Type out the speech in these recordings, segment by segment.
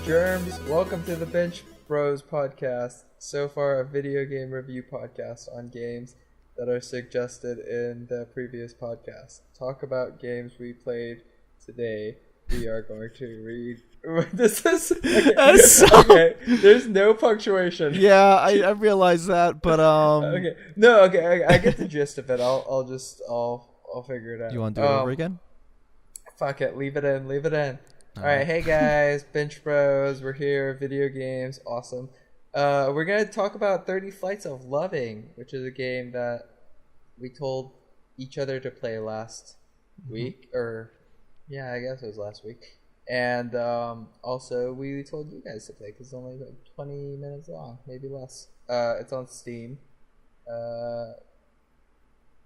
Germs, welcome to the Binch Bros podcast. So far, a video game review podcast on games that are suggested in the previous podcast. Talk about games we played today. We are going to read. This is okay. There's no punctuation. Yeah, I realize that, but okay. No, okay. I get the gist of it. I'll figure it out. You want to do it over again? Fuck it. Leave it in. All right, hey guys, Binch Bros. We're here. Video games, awesome. We're gonna talk about 30 Flights of Loving, which is a game that we told each other to play last week, or yeah, I guess it was last week. And also we told you guys to play because it's only like 20 minutes long, maybe less. It's on Steam.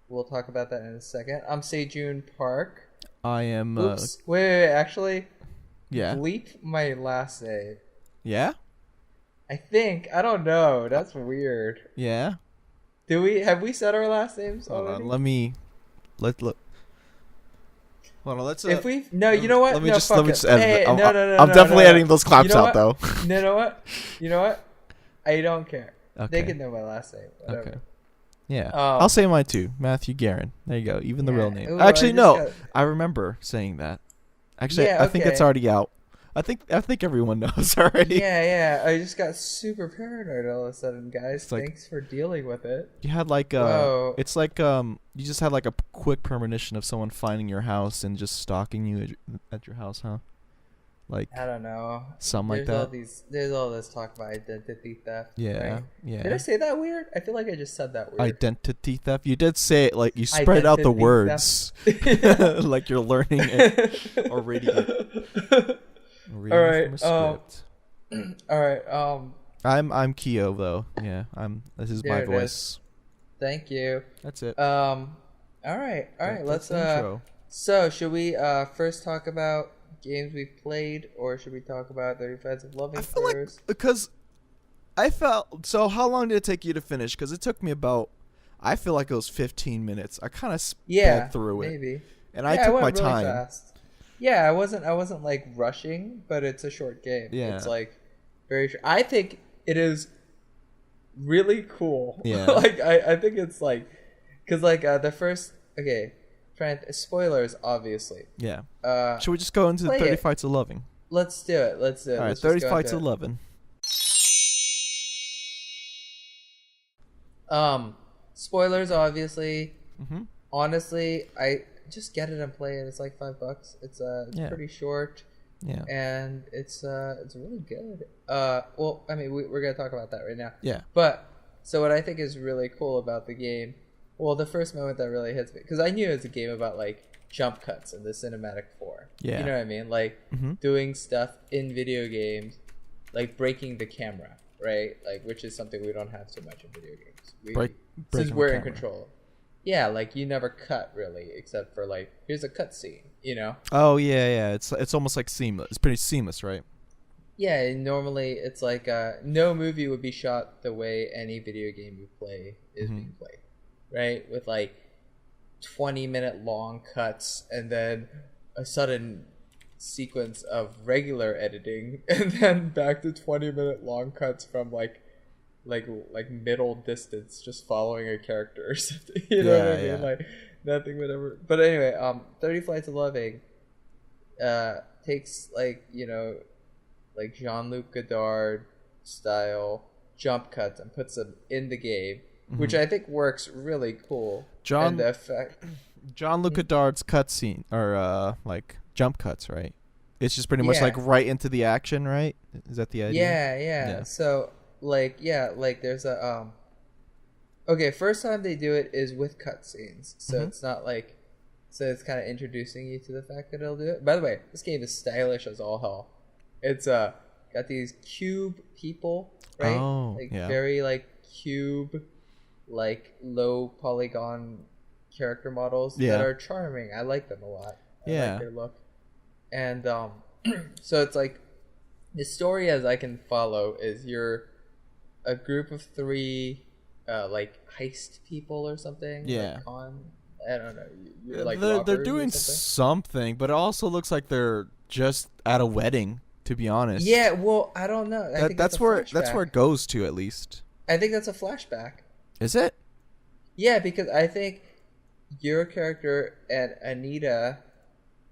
We'll talk about that in a second. I'm Sejun Park. I am. Oops. Wait, actually. Yeah. Bleep my last name. Yeah? I think. I don't know. That's weird. Yeah? Have we said our last names already? Hold on, look. Hold on, let's No, you know what? Let me no, just fuck edit Hey, it. no, I'm definitely editing those claps you know out though. You know what? I don't care. Okay. They can know my last name. Whatever. Okay. Yeah. I'll say mine too. Matthew Guerin. There you go. Even the real name. Ooh, Actually, no. I remember saying that. Actually, Yeah, I think it's already out. I think everyone knows already. Yeah. I just got super paranoid all of a sudden, guys. Thanks for dealing with it. You had like it's like you just had like a quick premonition of someone finding your house and just stalking you at your house, huh? Like I don't know. Something like that. There's all this talk about identity theft. Yeah, right? yeah. Did I say that weird? I feel like I just said that weird. Identity theft. You did say it like you spread out the words, like you're learning it or reading it. All right. From a script. All right. I'm Keo though. Yeah. This is my voice. Thank you. That's it. All right. Let's intro. So should we first talk about games we've played, or should we talk about 30 Flights of Loving first? Like, because I felt so. How long did it take you to finish? Because it took me about. I feel like it was 15 minutes. I kind of sped through it. Maybe. And I took my really time. Fast. Yeah, I wasn't like rushing, but it's a short game. Yeah. It's like very short. I think it is really cool. Yeah. Like I think it's like, cause like the first spoilers obviously. Yeah. Should we just go into 30 Flights of Loving? Let's do it. All right, 30 Flights of Loving. Spoilers obviously. Mm-hmm. Honestly, I just get it and play it. It's like $5. It's pretty short. Yeah. And it's really good. Well, I mean, we're gonna talk about that right now. Yeah. But so what I think is really cool about the game, well, the first moment that really hits me, because I knew it was a game about like jump cuts in the cinematic form. Yeah. You know what I mean? Like doing stuff in video games, like breaking the camera, right? Like, which is something we don't have so much in video games. Since we're in control. Yeah, like you never cut really, except for like here's a cut scene, you know? Oh yeah. It's almost like seamless. It's pretty seamless, right? Yeah, and normally it's like no movie would be shot the way any video game you play is being played, right? With like 20-minute long cuts and then a sudden sequence of regular editing, and then back to 20-minute long cuts from like middle distance, just following a character or something. You know what I mean? Yeah. Like nothing would ever. But anyway, 30 Flights of Loving takes like, you know, like Jean-Luc Godard style jump cuts and puts them in the game, which I think works really cool. And the effect. Jean-Luc Godard's cutscene or like jump cuts, right? It's just pretty much like right into the action, right? Is that the idea? Yeah. So like there's a okay, first time they do it is with cutscenes, so it's not like, so it's kind of introducing you to the fact that it'll do it. By the way, this game is stylish as all hell. It's got these cube people, right? Very like cube, like low polygon character models that are charming. I like them a lot. I like their look. And so it's like the story as I can follow is you're a group of 3 like heist people or something. Yeah. Like I don't know. You're like they're doing something, but it also looks like they're just at a wedding To be honest. Yeah, well, I don't know. I think that's where it goes to, at least. I think that's a flashback. Is it? Yeah, because I think your character and Anita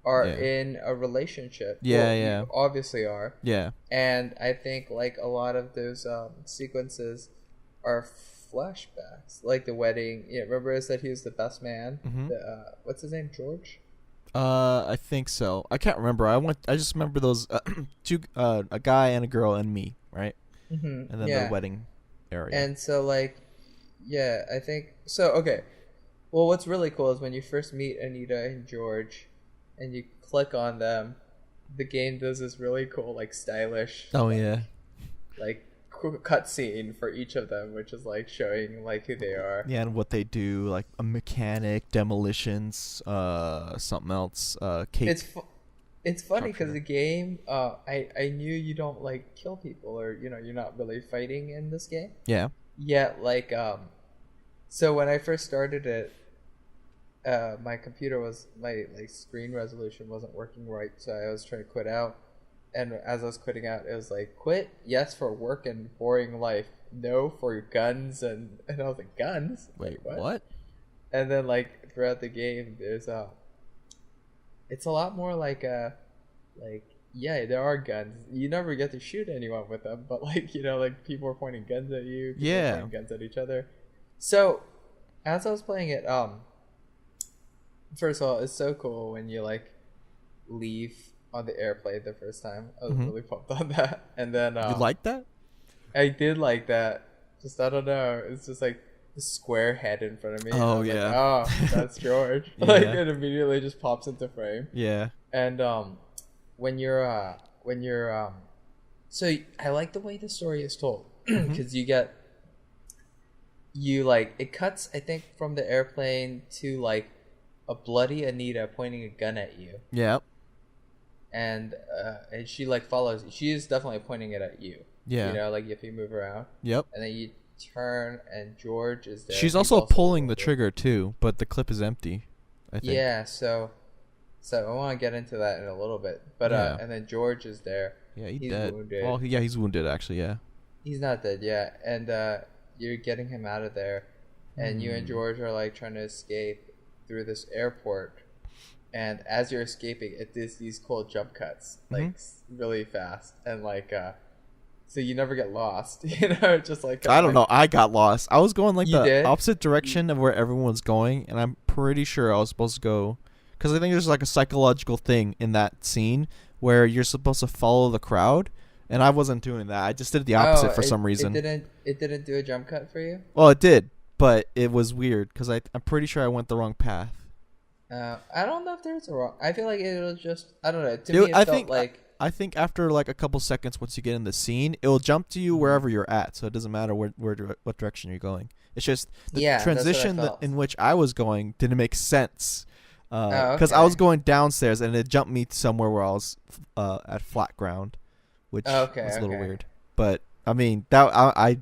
are in a relationship. Yeah, yeah. You obviously are. Yeah. And I think like a lot of those sequences are flashbacks, like the wedding. Yeah, remember I said he was the best man. Mm-hmm. What's his name? George. I think so. I can't remember. I just remember those two, a guy and a girl and me, right? Mm-hmm. And then the wedding area. And so like, yeah, I think so. Okay. Well, what's really cool is when you first meet Anita and George, and you click on them, the game does this really cool, like stylish. Oh yeah. Like cutscene for each of them, which is like showing like who they are. Yeah, and what they do, like a mechanic, demolitions, something else, cake. It's funny because the game, I knew you don't like kill people, or you're not really fighting in this game. Yeah. Yet like so when I first started it, my computer was my screen resolution wasn't working right, so I was trying to quit out. And as I was quitting out, it was like, quit, yes, for work and boring life, no for guns, and I was like, guns? Wait, what? And then like throughout the game, there's it's a lot more like yeah, there are guns. You never get to shoot anyone with them, but like like people are pointing guns at you, people are pointing guns at each other. So as I was playing it, first of all, it's so cool when you like leave on the airplane the first time. I was really pumped on that. And then you like that? I did like that. Just I don't know. It's just like the square head in front of me. Oh yeah. Like, oh, that's George. Yeah. Like it immediately just pops into frame. Yeah. And when you're so I like the way the story is told because you like it cuts I think from the airplane to like a bloody Anita pointing a gun at you. Yep. And she like follows. She is definitely pointing it at you. Yeah. Like if you move around. Yep. And then you turn, and George is there. She's also pulling the trigger too, but the clip is empty, I think. Yeah. So I want to get into that in a little bit, but and then George is there. Yeah, he's dead. Wounded. Well, yeah, he's wounded actually. Yeah. He's not dead yet, and you're getting him out of there, and you and George are like trying to escape through this airport. And as you're escaping, it does these cool jump cuts, like really fast, and like, so you never get lost, just like I don't know. I got lost. I was going like the opposite direction of where everyone's going, and I'm pretty sure I was supposed to go, because I think there's like a psychological thing in that scene where you're supposed to follow the crowd, and I wasn't doing that. I just did the opposite for some reason. It didn't do a jump cut for you? Well, it did, but it was weird because I'm pretty sure I went the wrong path. I don't know if there's a wrong. I feel like it was just. I don't know. To me, it felt like. I think after like a couple seconds, once you get in the scene, it will jump to you wherever you're at. So it doesn't matter what direction you're going. It's just the transition in which I was going didn't make sense. Because I was going downstairs and it jumped me somewhere where I was at flat ground, which was a little weird. But I mean, that I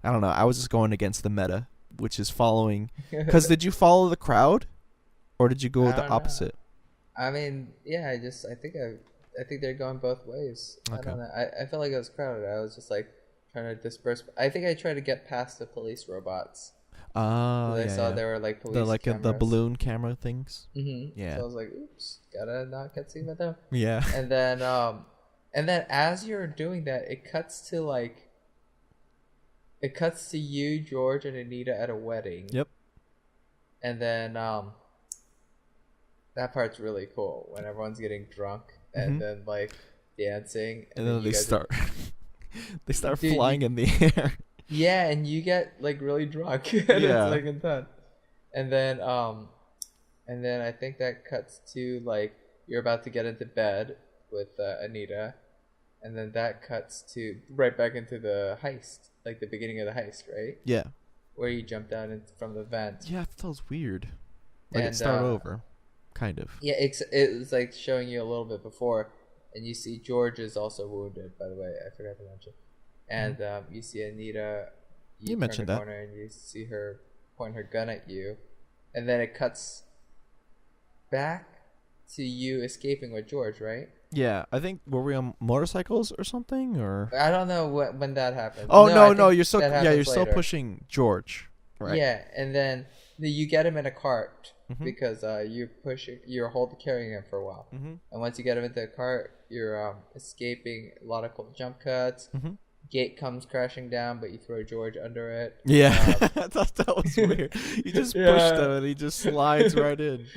don't know. I was just going against the meta, which is following. Because did you follow the crowd? Or did you go the opposite? I mean, yeah, I think they're going both ways. Okay. I don't know. I felt like it was crowded. I was just like trying to disperse. I think I tried to get past the police robots. I saw there were like police cameras. The balloon camera things. Mm-hmm. Yeah. So I was like, oops, gotta not get seen by them. Yeah. And then as you're doing that, it cuts to you, George, and Anita at a wedding. Yep. And then that part's really cool when everyone's getting drunk and then like dancing, and then they start flying in the air. Yeah, and you get like really drunk. And it's like intense. And then I think that cuts to like you're about to get into bed with Anita, and then that cuts to right back into the heist, like the beginning of the heist, right? Yeah. Where you jump down from the vent. Yeah, that was weird. Like it start over. Kind of. Yeah, it was like showing you a little bit before, and you see George is also wounded, by the way. I forgot to mention. And you see Anita. You mentioned that. Corner and you see her point her gun at you, and then it cuts back to you escaping with George, right? Yeah, I think were we on motorcycles or something, or I don't know when that happens. Oh no, you're still you're still pushing George, right? Yeah, and then you get him in a cart because you're carrying him for a while, and once you get him into the cart, you're escaping a lot of cool jump cuts. Gate comes crashing down, but you throw George under it. Yeah, I thought that was weird. You just push him and he just slides right in.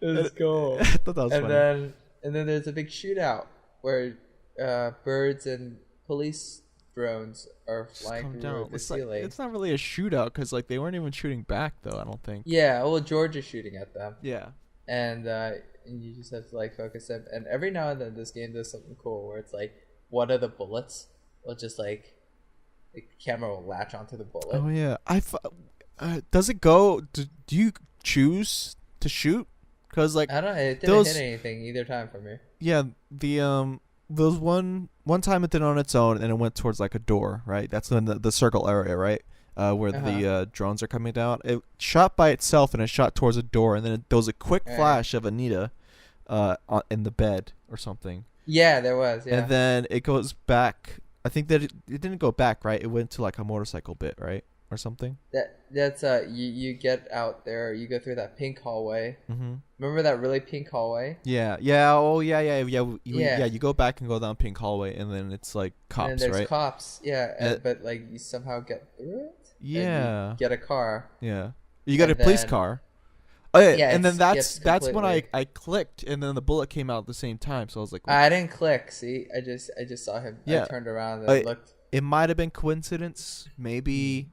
It's cool. I thought that was funny. And then there's a big shootout where birds and police drones are flying through the ceiling. It's not really a shootout because like they weren't even shooting back though. I don't think. Yeah, well, George is shooting at them. Yeah, and you just have to like focus them. And every now and then, this game does something cool where it's like one of the bullets will just like the camera will latch onto the bullet. Oh yeah, does it go? Do you choose to shoot? Because like I don't know, it didn't hit anything either time for me. Yeah, those one time it did on its own and it went towards like a door, right? That's in the circle area, right? Where the drones are coming down. It shot by itself and it shot towards a door, and then there was a quick flash of Anita, in the bed or something. Yeah, there was. Yeah. And then it goes back. I think that it didn't go back, right? It went to like a motorcycle bit, right? Or something. That's you get out there, you go through that pink hallway. Remember that really pink hallway? Yeah. Oh yeah. You go back and go down pink hallway, and then it's like cops, and there's right? Cops, yeah. But like you somehow get through it. Yeah. And you get a car. Yeah. You get a police car. Oh yeah. And then that's when I clicked, and then the bullet came out at the same time. So I was like, I didn't click. See, I just saw him. Yeah. I turned around and looked. It might have been coincidence, maybe.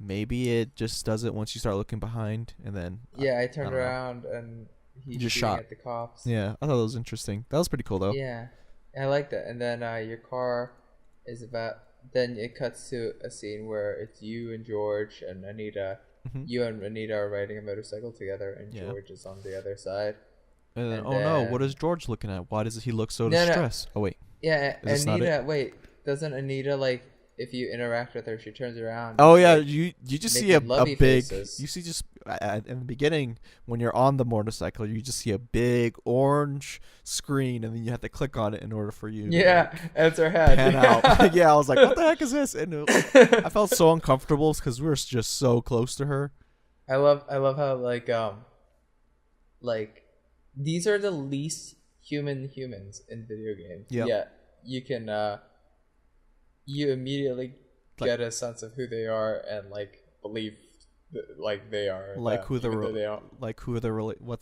Maybe it just does it once you start looking behind, and then I turned around and he just shot at the cops. Yeah, I thought that was interesting. That was pretty cool though. Yeah, I liked that. And then your car is about. Then it cuts to a scene where it's you and George and Anita. You and Anita are riding a motorcycle together, and George is on the other side. And then, no, what is George looking at? Why does he look so distressed? Oh wait. Yeah, Anita. Wait, doesn't Anita like? If you interact with her, she turns around. Oh yeah, you just see a big. Faces. You see just in the beginning when you're on the motorcycle, you just see a big orange screen, and then you have to click on it in order for you. Yeah, that's her head. Pan out. Yeah, I was like, what the heck is this? And I felt so uncomfortable because we were just so close to her. I love how like these are the least humans in video games. Yep. Yeah, you can. You immediately get a sense of who they are and like believe like they are, like who what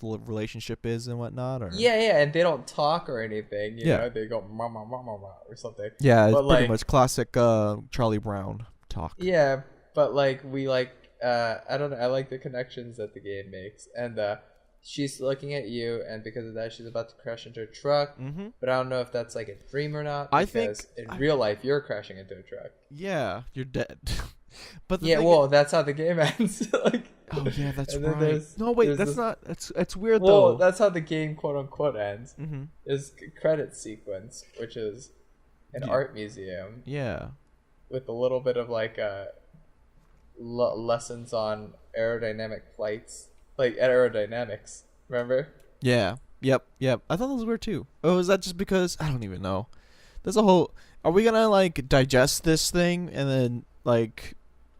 the relationship is and whatnot, or and they don't talk or anything. You know, they go mama or something. Yeah, but it's pretty much classic Charlie Brown talk. Yeah, but like we like I don't know. I like the connections that the game makes, and she's looking at you, and because of that, she's about to crash into a truck. But I don't know if that's like a dream or not. Because I think in real life, you're crashing into a truck. Yeah, you're dead. But that's how the game ends. Like, oh yeah, that's right. No, wait, that's not. It's weird though. Well, that's how the game quote unquote ends. Is credit sequence, which is an art museum. Yeah, with a little bit of like lessons on aerodynamic flights. Like aerodynamics, remember? Yeah. Yep. I thought that was weird too. Oh, is that just because I don't even know? There's a whole. Are we gonna like digest this thing and then like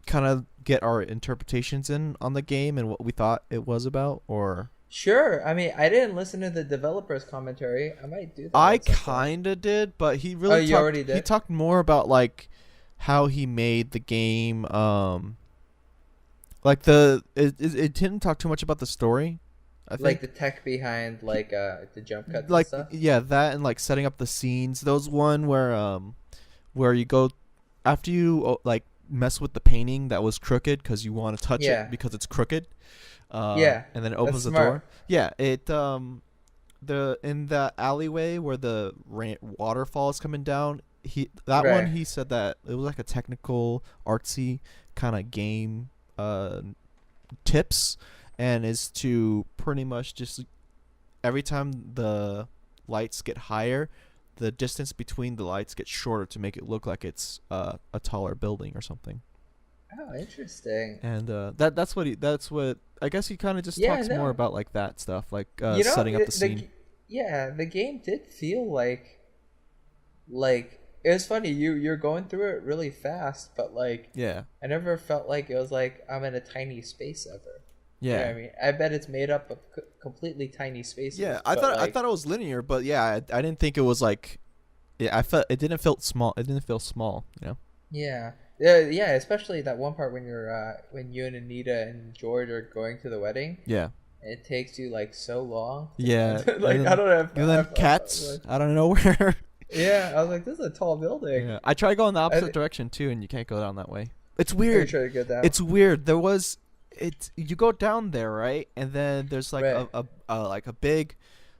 kind of get our interpretations in on the game and what we thought it was about, or? Sure. I mean, I didn't listen to the developer's commentary. I might do that. I kind of did, but he really. You already did? He talked more about like how he made the game. Like it didn't talk too much about the story. I think. Like the tech behind like the jump cuts like, and stuff. Yeah, that and like setting up the scenes. There was one where you go after you like mess with the painting that was crooked because you want to touch it because it's crooked. And then it opens the door. Yeah, it in the alleyway where the waterfall is coming down. He said that it was like a technical artsy kind of game. Tips, and is to pretty much just every time the lights get higher, the distance between the lights gets shorter to make it look like it's a taller building or something. Oh, interesting. And that's what I guess he kind of just talks more about like that stuff, like setting up the scene. the game did feel like it was funny. You're going through it really fast, but like I never felt like it was like I'm in a tiny space ever. Yeah, you know what I mean, I bet it's made up of completely tiny spaces. Yeah, I thought it was linear, but I didn't think it was like. Yeah, I felt it didn't feel small. It didn't feel small, you know. Yeah, especially that one part when when you and Anita and George are going to the wedding. Yeah. It takes you like so long. Yeah. Like I don't know. And then cats out of nowhere. Yeah, I was like, this is a tall building. Yeah. I tried going the opposite direction too, and you can't go down that way. It's weird. Try to go down. It's weird. You go down there, right? And then there's like a big,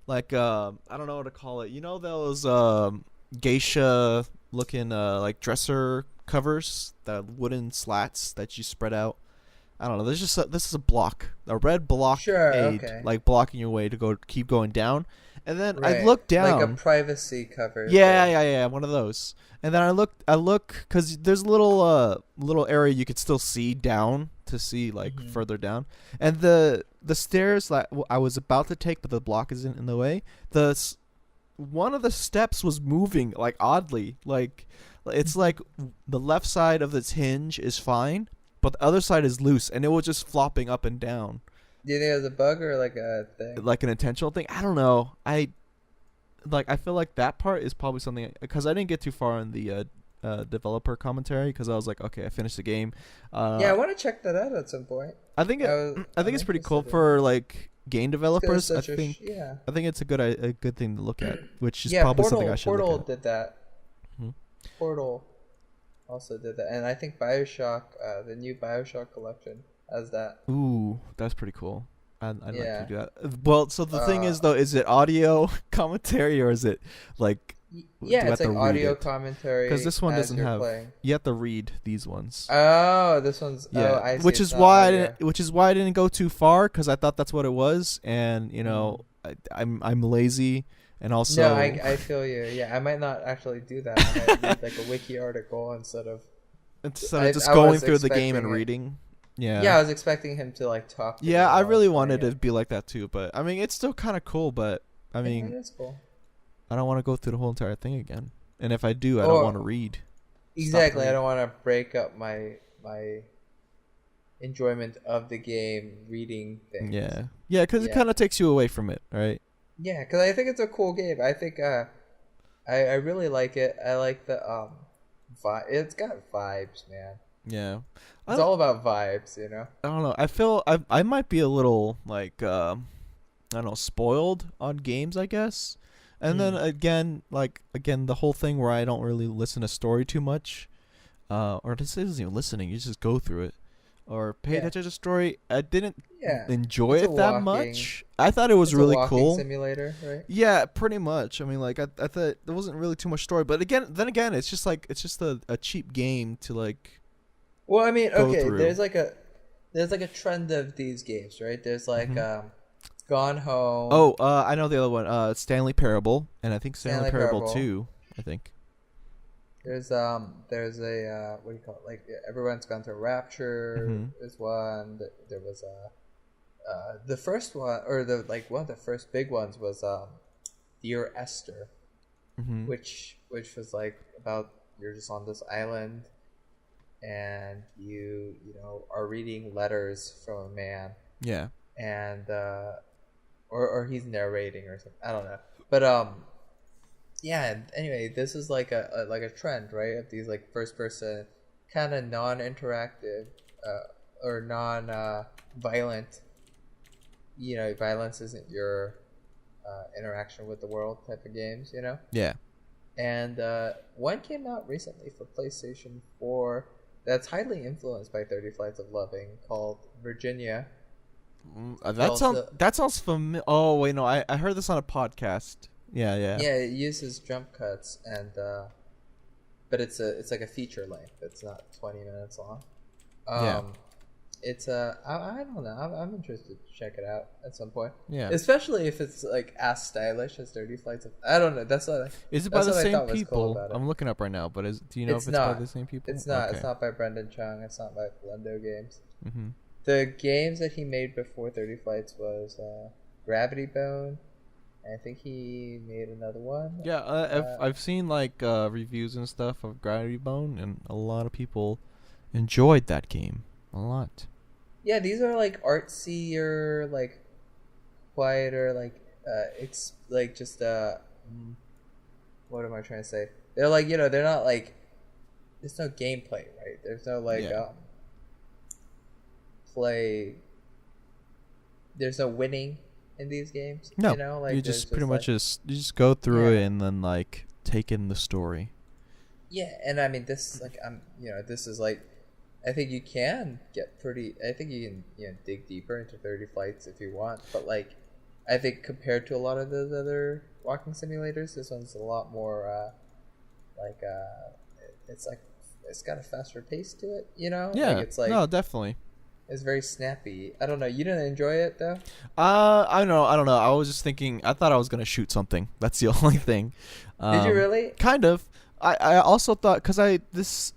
like I don't know what to call it. You know those geisha looking like dresser covers, the wooden slats that you spread out. I don't know. This is a red blockade, like blocking your way to keep going down. And then I look down, like a privacy cover. Yeah, one of those. And then I look, because there's a little area you could still see down to see like further down. And the stairs that I was about to take, but the block isn't in the way. One of the steps was moving like oddly, like it's like the left side of its hinge is fine, but the other side is loose, and it was just flopping up and down. Do you think it was a bug or like a thing? Like an intentional thing? I don't know. I feel like that part is probably something, because I didn't get too far in the developer commentary, because I was like, okay, I finished the game. I want to check that out at some point. I think it's pretty cool for like game developers. I think it's a good thing to look at, which is probably something I should Portal look at. did that. Mm-hmm. Portal also did that, and I think BioShock, the new BioShock collection, has that. Ooh, that's pretty cool. I'd like to do that. Well, so the thing is though, is it audio commentary or is it like? Yeah, it's like audio commentary. Because this one doesn't have. Playing. You have to read these ones. Oh, this one's. Yeah, I see. Which is why I didn't go too far, because I thought that's what it was, and you know, I'm lazy, and also. No, I feel you. Yeah, I might not actually do that. I might read like a wiki article instead of just going through the game and reading. Yeah, I was expecting him to like talk. Yeah, I really wanted it to be like that too, but I mean, it's still kind of cool. But I mean, it is cool. I don't want to go through the whole entire thing again, and if I do, I don't want to read. Exactly, I don't want to break up my enjoyment of the game reading things. Yeah, because it kind of takes you away from it, right? Yeah, because I think it's a cool game. I think I really like it. I like the it's got vibes, man. Yeah, it's all about vibes, you know. I don't know. I feel I might be a little like I don't know, spoiled on games, I guess. And then again, the whole thing where I don't really listen to story too much, or this isn't even listening. You just go through it, or pay attention to story. I didn't enjoy it that much. I thought it was really cool. Simulator, right? Yeah, pretty much. I mean, like I thought there wasn't really too much story, but then again, it's just a cheap game to like. Well, I mean, okay. There's like a trend of these games, right? There's like Gone Home. Oh, I know the other one. Stanley Parable, and I think Stanley Parable 2. I think. There's a what do you call it? Like Everyone's Gone to Rapture is one. There was the first one, or one of the first big ones was Dear Esther, which was like about you're just on this island, and you are reading letters from a man. Yeah. And or he's narrating or something. I don't know. But anyway, this is like a trend, right? Of these like first person kind of non-interactive or non-violent. You know, violence isn't your interaction with the world type of games, you know? Yeah. And one came out recently for PlayStation 4 that's highly influenced by 30 Flights of Loving, called Virginia. That sounds familiar. Oh wait, no, I heard this on a podcast. Yeah. Yeah, it uses jump cuts, and but it's like a feature length. It's not 20 minutes long. It's I don't know. I'm interested to check it out at some point. Yeah, especially if it's like as stylish as 30 Flights of. I don't know. Is it by the same people? I'm looking up right now, but do you know if it's by the same people? It's not. Okay. It's not by Brendan Chung. It's not by Blendo Games. The games that he made before 30 Flights was Gravity Bone, I think he made another one. Yeah, I've seen like reviews and stuff of Gravity Bone, and a lot of people enjoyed that game a lot. Yeah, these are like artsier, like quieter, like it's like just what am I trying to say? They're like, they're not like, there's no gameplay, right? There's no like play. There's no winning in these games. No, like you just pretty much you just go through it and then like take in the story. Yeah, and I mean this like this is like, I think you can get pretty. I think you can dig deeper into 30 flights if you want, but like I think compared to a lot of those other walking simulators, this one's a lot more it's like it's got a faster pace to it. Yeah, like it's like, no, definitely. It's very snappy. I don't know. You didn't enjoy it though? I don't know. I was just thinking. I thought I was gonna shoot something. That's the only thing. Did you really? Kind of. I also thought, because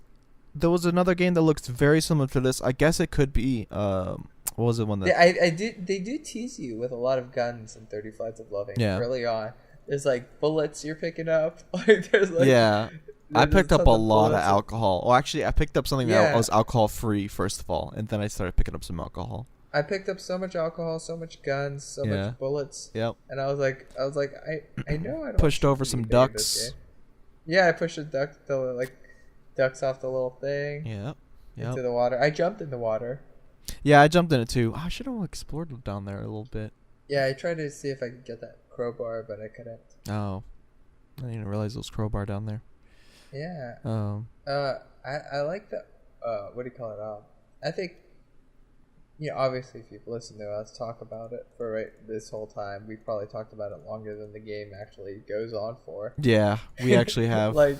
there was another game that looks very similar to this. I guess it could be what was it one that they do tease you with a lot of guns in 30 Flights of Loving. Yeah. Early on, there's like bullets you're picking up. Like there's like, yeah. I picked up a lot of alcohol. Well, actually, I picked up something that was alcohol free first of all, and then I started picking up some alcohol. I picked up so much alcohol, so much guns, so much bullets. Yep. And I was like, I know I don't pushed over some ducks. Yeah, I pushed a duck, ducks off the little thing. Yeah. Into the water. I jumped in the water. Yeah, I jumped in it too. I should have explored down there a little bit. Yeah, I tried to see if I could get that crowbar, but I couldn't. Oh, I didn't even realize there was crowbar down there. Yeah. I like the what do you call it? I think, obviously if you've listened to us talk about it for this whole time, we probably talked about it longer than the game actually goes on for. Yeah, we actually have. Like,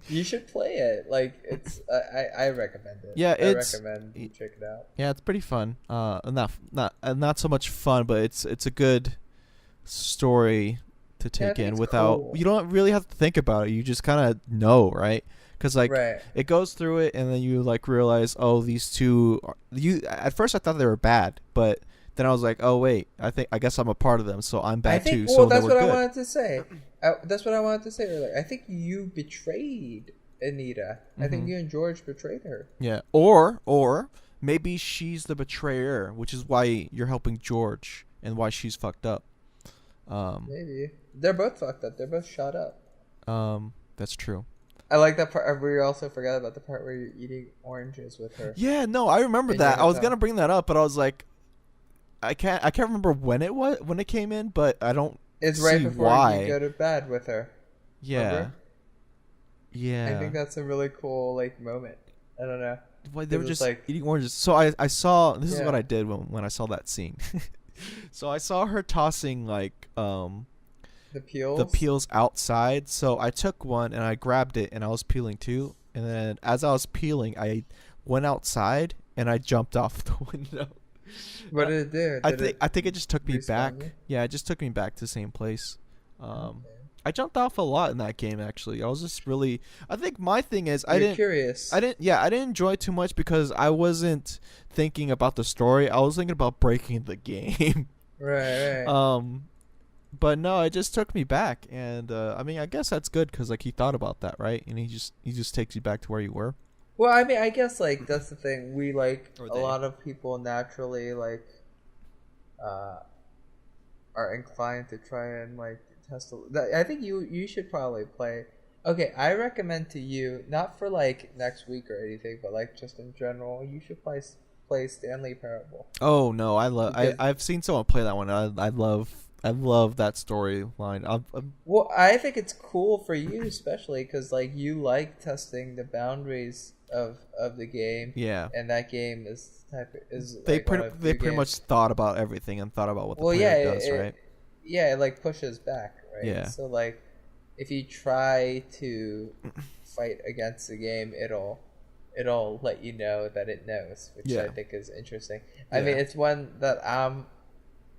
you should play it. Like, it's I recommend it. Yeah, I recommend you check it out. Yeah, it's pretty fun. Not so much fun, but it's a good story to take in without cool. You don't really have to think about it. You just kind of know, right? Because it goes through it, and then you like realize, oh, these two. At first I thought they were bad, but then I was like, oh wait, I guess I'm a part of them, so I'm bad too. Well, that's what I wanted to say. That's what I wanted to say earlier. I think you betrayed Anita. I think you and George betrayed her. Yeah, or maybe she's the betrayer, which is why you're helping George and why she's fucked up. Maybe they're both fucked up. They're both shot up. That's true. I like that part. We also forgot about the part where you're eating oranges with her. Yeah, no, I remember that. I was gonna bring that up, but I was like, I can't remember when it came in, but I don't. It's right before you go to bed with her. Yeah. Remember? Yeah. I think that's a really cool moment. I don't know. Why they were just eating oranges. So I saw this is what I did when I saw that scene. So I saw her tossing the peels outside. So I took one and I grabbed it and I was peeling too. And then as I was peeling, I went outside and I jumped off the window. What did it do? I think it just took me back. Yeah, it just took me back to the same place. I jumped off a lot in that game actually. I was just really. I think my thing is curious. I didn't enjoy too much because I wasn't thinking about the story. I was thinking about breaking the game. Right. But no, it just took me back, and I mean, I guess that's good because he thought about that, right? And he just takes you back to where you were. Well, I mean, I guess that's the thing. We a lot of people naturally are inclined to try and test. I think you should probably play. Okay, I recommend to you, not for next week or anything, but just in general, you should play Stanley Parable. Oh no, I've seen someone play that one. I love that storyline. Well, I think it's cool for you, especially because you like testing the boundaries of the game. Yeah. And that game is they pretty much thought about everything and thought about what the player does, right? Yeah, it pushes back, right? Yeah. So if you try to fight against the game, it'll let you know that it knows, which I think is interesting. I mean, it's one that I'm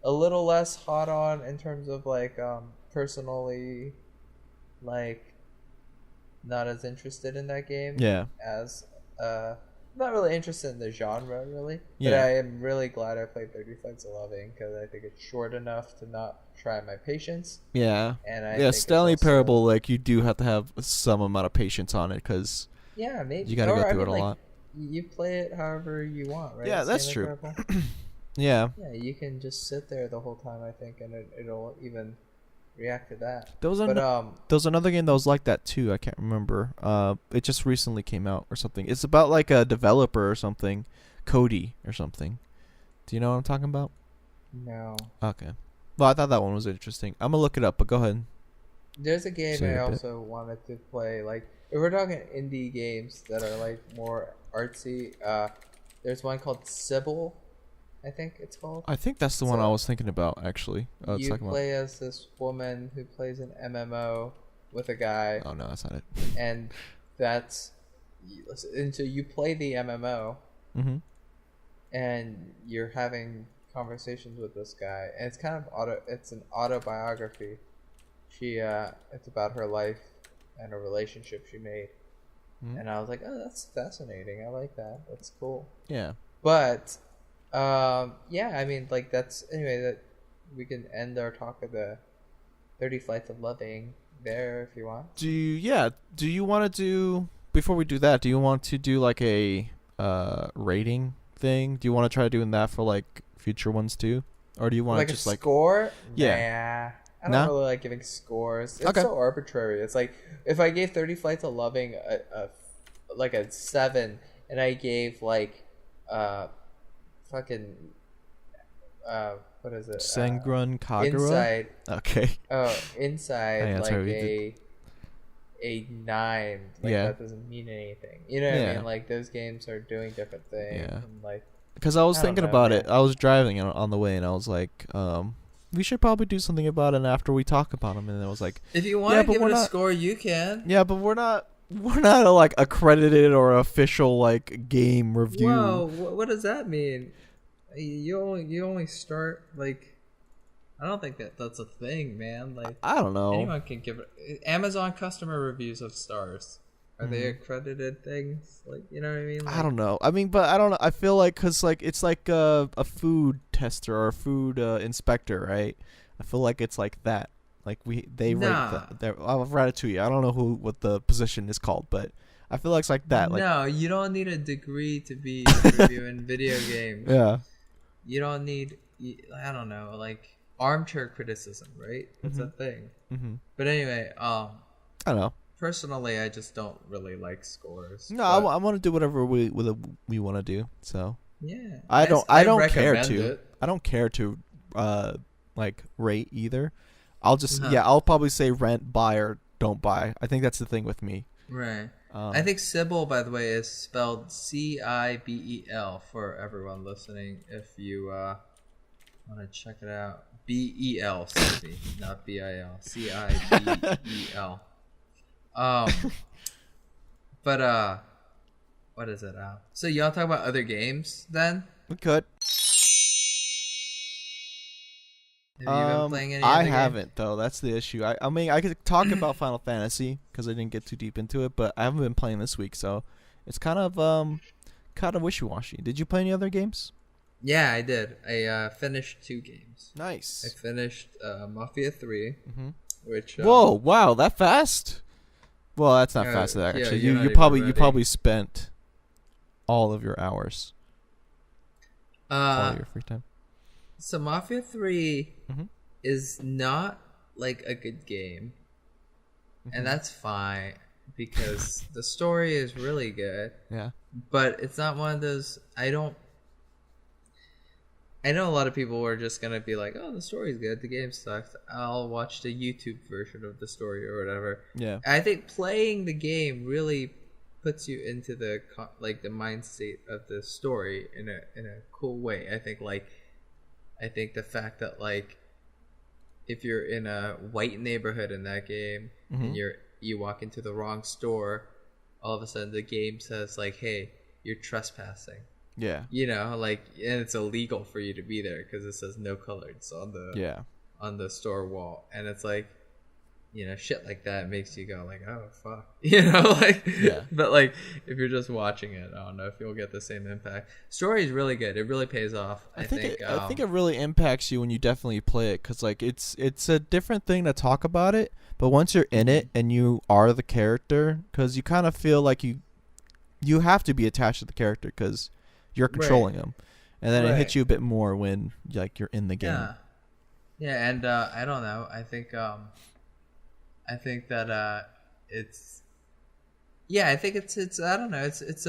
a little less hot on in terms of personally not as interested in that game as not really interested in the genre, really. But Yeah. I am really glad I played 30 Flights of Loving because I think it's short enough to not try my patience. Yeah. And I yeah, think Stanley it's also, Parable, like, you do have to have some amount of patience on it because yeah, maybe. you got to go Or, through it a like, lot. you play it however you want, right? Yeah, that's Stanley true. Parable? Yeah. Yeah, you can just sit there the whole time, I think, and it'll even react to that. There was another game that was like that too. I can't remember. It just recently came out or something. It's about like a developer or something, Cody or something. Do you know what I'm talking about? No. Okay. Well, I thought that one was interesting. I'm gonna look it up, but go ahead. There's a game I also wanted to play. Like, if we're talking indie games that are like more artsy, there's one called Sybil, I think it's called. I think that's the one I was thinking about, actually. You play as this woman who plays an MMO with a guy. Oh, no, that's not it. And so you play the MMO, and you're having conversations with this guy, and it's kind of it's an autobiography. It's about her life and a relationship she made. And I was like, oh, that's fascinating. I like that. That's cool. Yeah. But yeah, I mean, like, that's anyway, that we can end our talk of the 30 Flights of Loving there if you want. Do you want to do, before we do that, do you want to do like a rating thing? Do you want to try doing that for like future ones too? Or do you want like to just a like score? Yeah. Nah. I don't really like giving scores. It's so arbitrary. It's like if I gave 30 Flights of Loving a 7 and I gave like fucking what is it? Sengrun Kagura? Inside. Okay. Oh, Inside, like a 9. Like, yeah. that doesn't mean anything. You know what I mean? Like, those games are doing different things. Yeah. And, like, because I was thinking about it. I was driving on the way, and I was like, we should probably do something about it after we talk about them. And I was like, if you want to give it a score, you can. Yeah, but we're not a, like, accredited or official like game review. Whoa, what does that mean? You only start, like, I don't think that's a thing, man. Like, I don't know. Anyone can give it. Amazon customer reviews of stars. Are they accredited things? Like, you know what I mean? Like, I don't know. I mean, but I don't know. I feel like, cause like it's like a food tester or a food inspector, right? I feel like it's like that. Like rate Ratatouille. I don't know what the position is called, but I feel like it's like that. Like, no, you don't need a degree to be reviewing video games. Yeah. You don't need, I don't know, like armchair criticism, right? That's a thing. But anyway, I don't know. Personally, I just don't really like scores. No, I want to do whatever we want to do. So yeah, I don't care to. I don't care to like rate either. I'll just I'll probably say rent, buy, or don't buy. I think that's the thing with me. Right. I think Sybil, by the way, is spelled Cibel for everyone listening. If you want to check it out, Bel, excuse me, not Bil, Cibel. But what is it? So y'all talk about other games then? We could. Have you been playing any I other haven't though. That's the issue. I mean, I could talk about Final Fantasy because I didn't get too deep into it, but I haven't been playing this week, so it's kind of wishy-washy. Did you play any other games? Yeah, I did. I finished 2 games. Nice. I finished Mafia 3, which whoa, wow, that fast? Well, that's not fast actually. You probably spent all of your hours. All of your free time. So Mafia 3 is not like a good game. And that's fine because the story is really good. Yeah. But it's not one of those I know a lot of people are just going to be like, "Oh, the story's good, the game sucks. I'll watch the YouTube version of the story or whatever." Yeah. I think playing the game really puts you into the mind state of the story in a cool way. I think the fact that, like, if you're in a white neighborhood in that game and you walk into the wrong store, all of a sudden the game says, like, "Hey, you're trespassing." Yeah. You know, like, and it's illegal for you to be there because it says no coloreds on the store wall, and it's like, shit like that makes you go like, oh fuck, like. Yeah. But like if you're just watching it, I don't know if you'll get the same impact. Story is really good. It really pays off. I think it really impacts you when you definitely play it, because like it's a different thing to talk about it, but once you're in it and you are the character, because you kind of feel like you have to be attached to the character because you're controlling them, and then it hits you a bit more when like you're in the game. Yeah, and I don't know. I think that it's I don't know. It's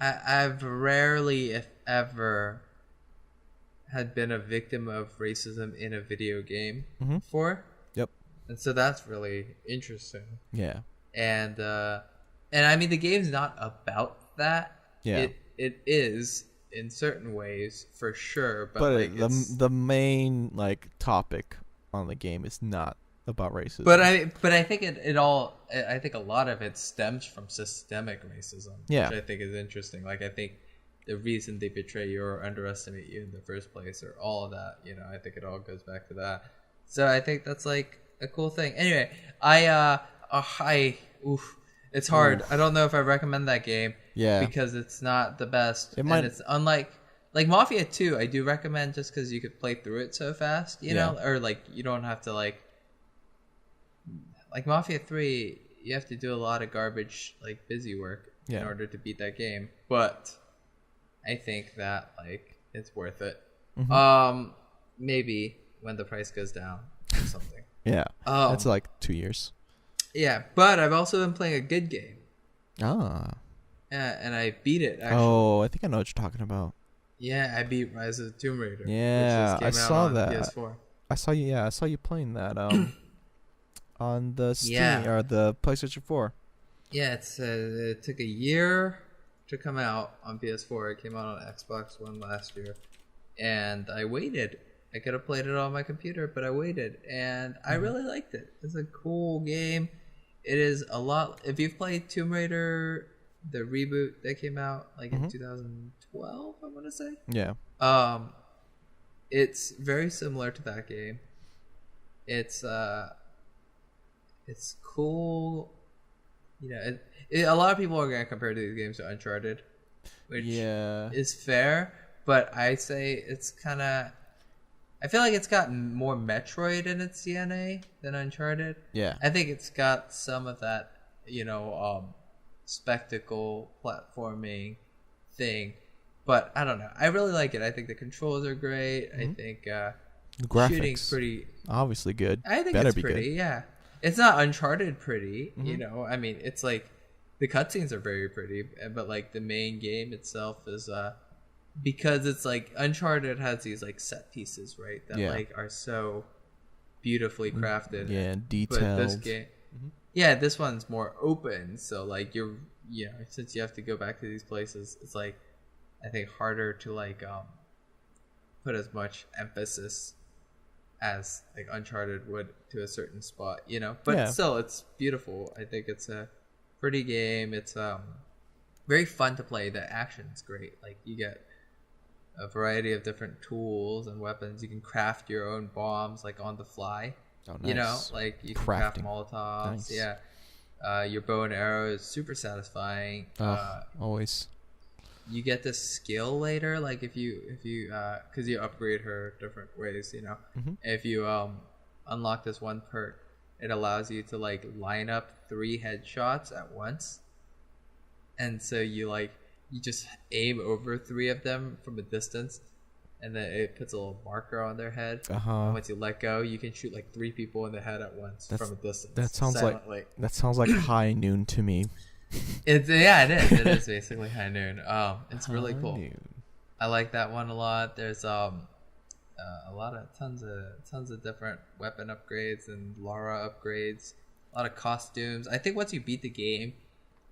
I've rarely, if ever, had been a victim of racism in a video game before. Yep. And so that's really interesting. Yeah. And I mean the game's not about that. Yeah. It is in certain ways for sure, but like the main like topic on the game is not about racism. But I think I think a lot of it stems from systemic racism, which I think is interesting. Like I think the reason they betray you or underestimate you in the first place, or all of that, I think it all goes back to that. So I think that's like a cool thing. Anyway, it's hard. I don't know if I recommend that game. Yeah. Because it's not the best. And it's unlike like Mafia 2, I do recommend just because you could play through it so fast, know, or like you don't have to like Mafia 3, you have to do a lot of garbage like busy work in order to beat that game. But I think that like it's worth it. Maybe when the price goes down or something. Yeah. That's like 2 years. Yeah, but I've also been playing a good game. Ah. Yeah, and I beat it actually. Oh, I think I know what you're talking about. Yeah, I beat Rise of the Tomb Raider. Yeah, I saw that. PS4. I saw you playing that on the Steam or the PlayStation 4. Yeah, it took a year to come out on PS4. It came out on Xbox One last year, and I waited. I could have played it on my computer, but I waited, and I really liked it. It's a cool game. It is a lot. If you've played Tomb Raider, the reboot that came out like in 2012, I want to say. Yeah. It's very similar to that game. It's cool. A lot of people are going to compare these games to Uncharted, which is fair, but I say it's kind of. I feel like it's got more Metroid in its DNA than Uncharted. Yeah. I think it's got some of that, spectacle platforming thing, but I don't know. I really like it. I think the controls are great. I think graphics shooting's pretty obviously good. I think it's pretty. Yeah, it's not Uncharted pretty. I mean, it's like the cutscenes are very pretty, but like the main game itself is because it's like Uncharted has these like set pieces, right, that like are so beautifully crafted. Yeah, detailed. But this game, this one's more open. So like since you have to go back to these places, it's like I think harder to like put as much emphasis as like Uncharted would to a certain spot, But still, it's beautiful. I think it's a pretty game. It's very fun to play. The action's great. Like you get a variety of different tools and weapons. You can craft your own bombs like on the fly. Oh, nice. Like you can craft Molotovs. Nice. Yeah. Your bow and arrow is super satisfying. Always. You get this skill later, like if you because you upgrade her different ways, If you unlock this one perk, it allows you to like line up 3 headshots at once, and so you just aim over 3 of them from a distance, and then it puts a little marker on their head. And once you let go, you can shoot like 3 people in the head at once from a distance. That sounds like High Noon to me. It is. It is basically High Noon. It's really cool. I like that one a lot. There's a lot of tons of different weapon upgrades and Lara upgrades. A lot of costumes. I think once you beat the game,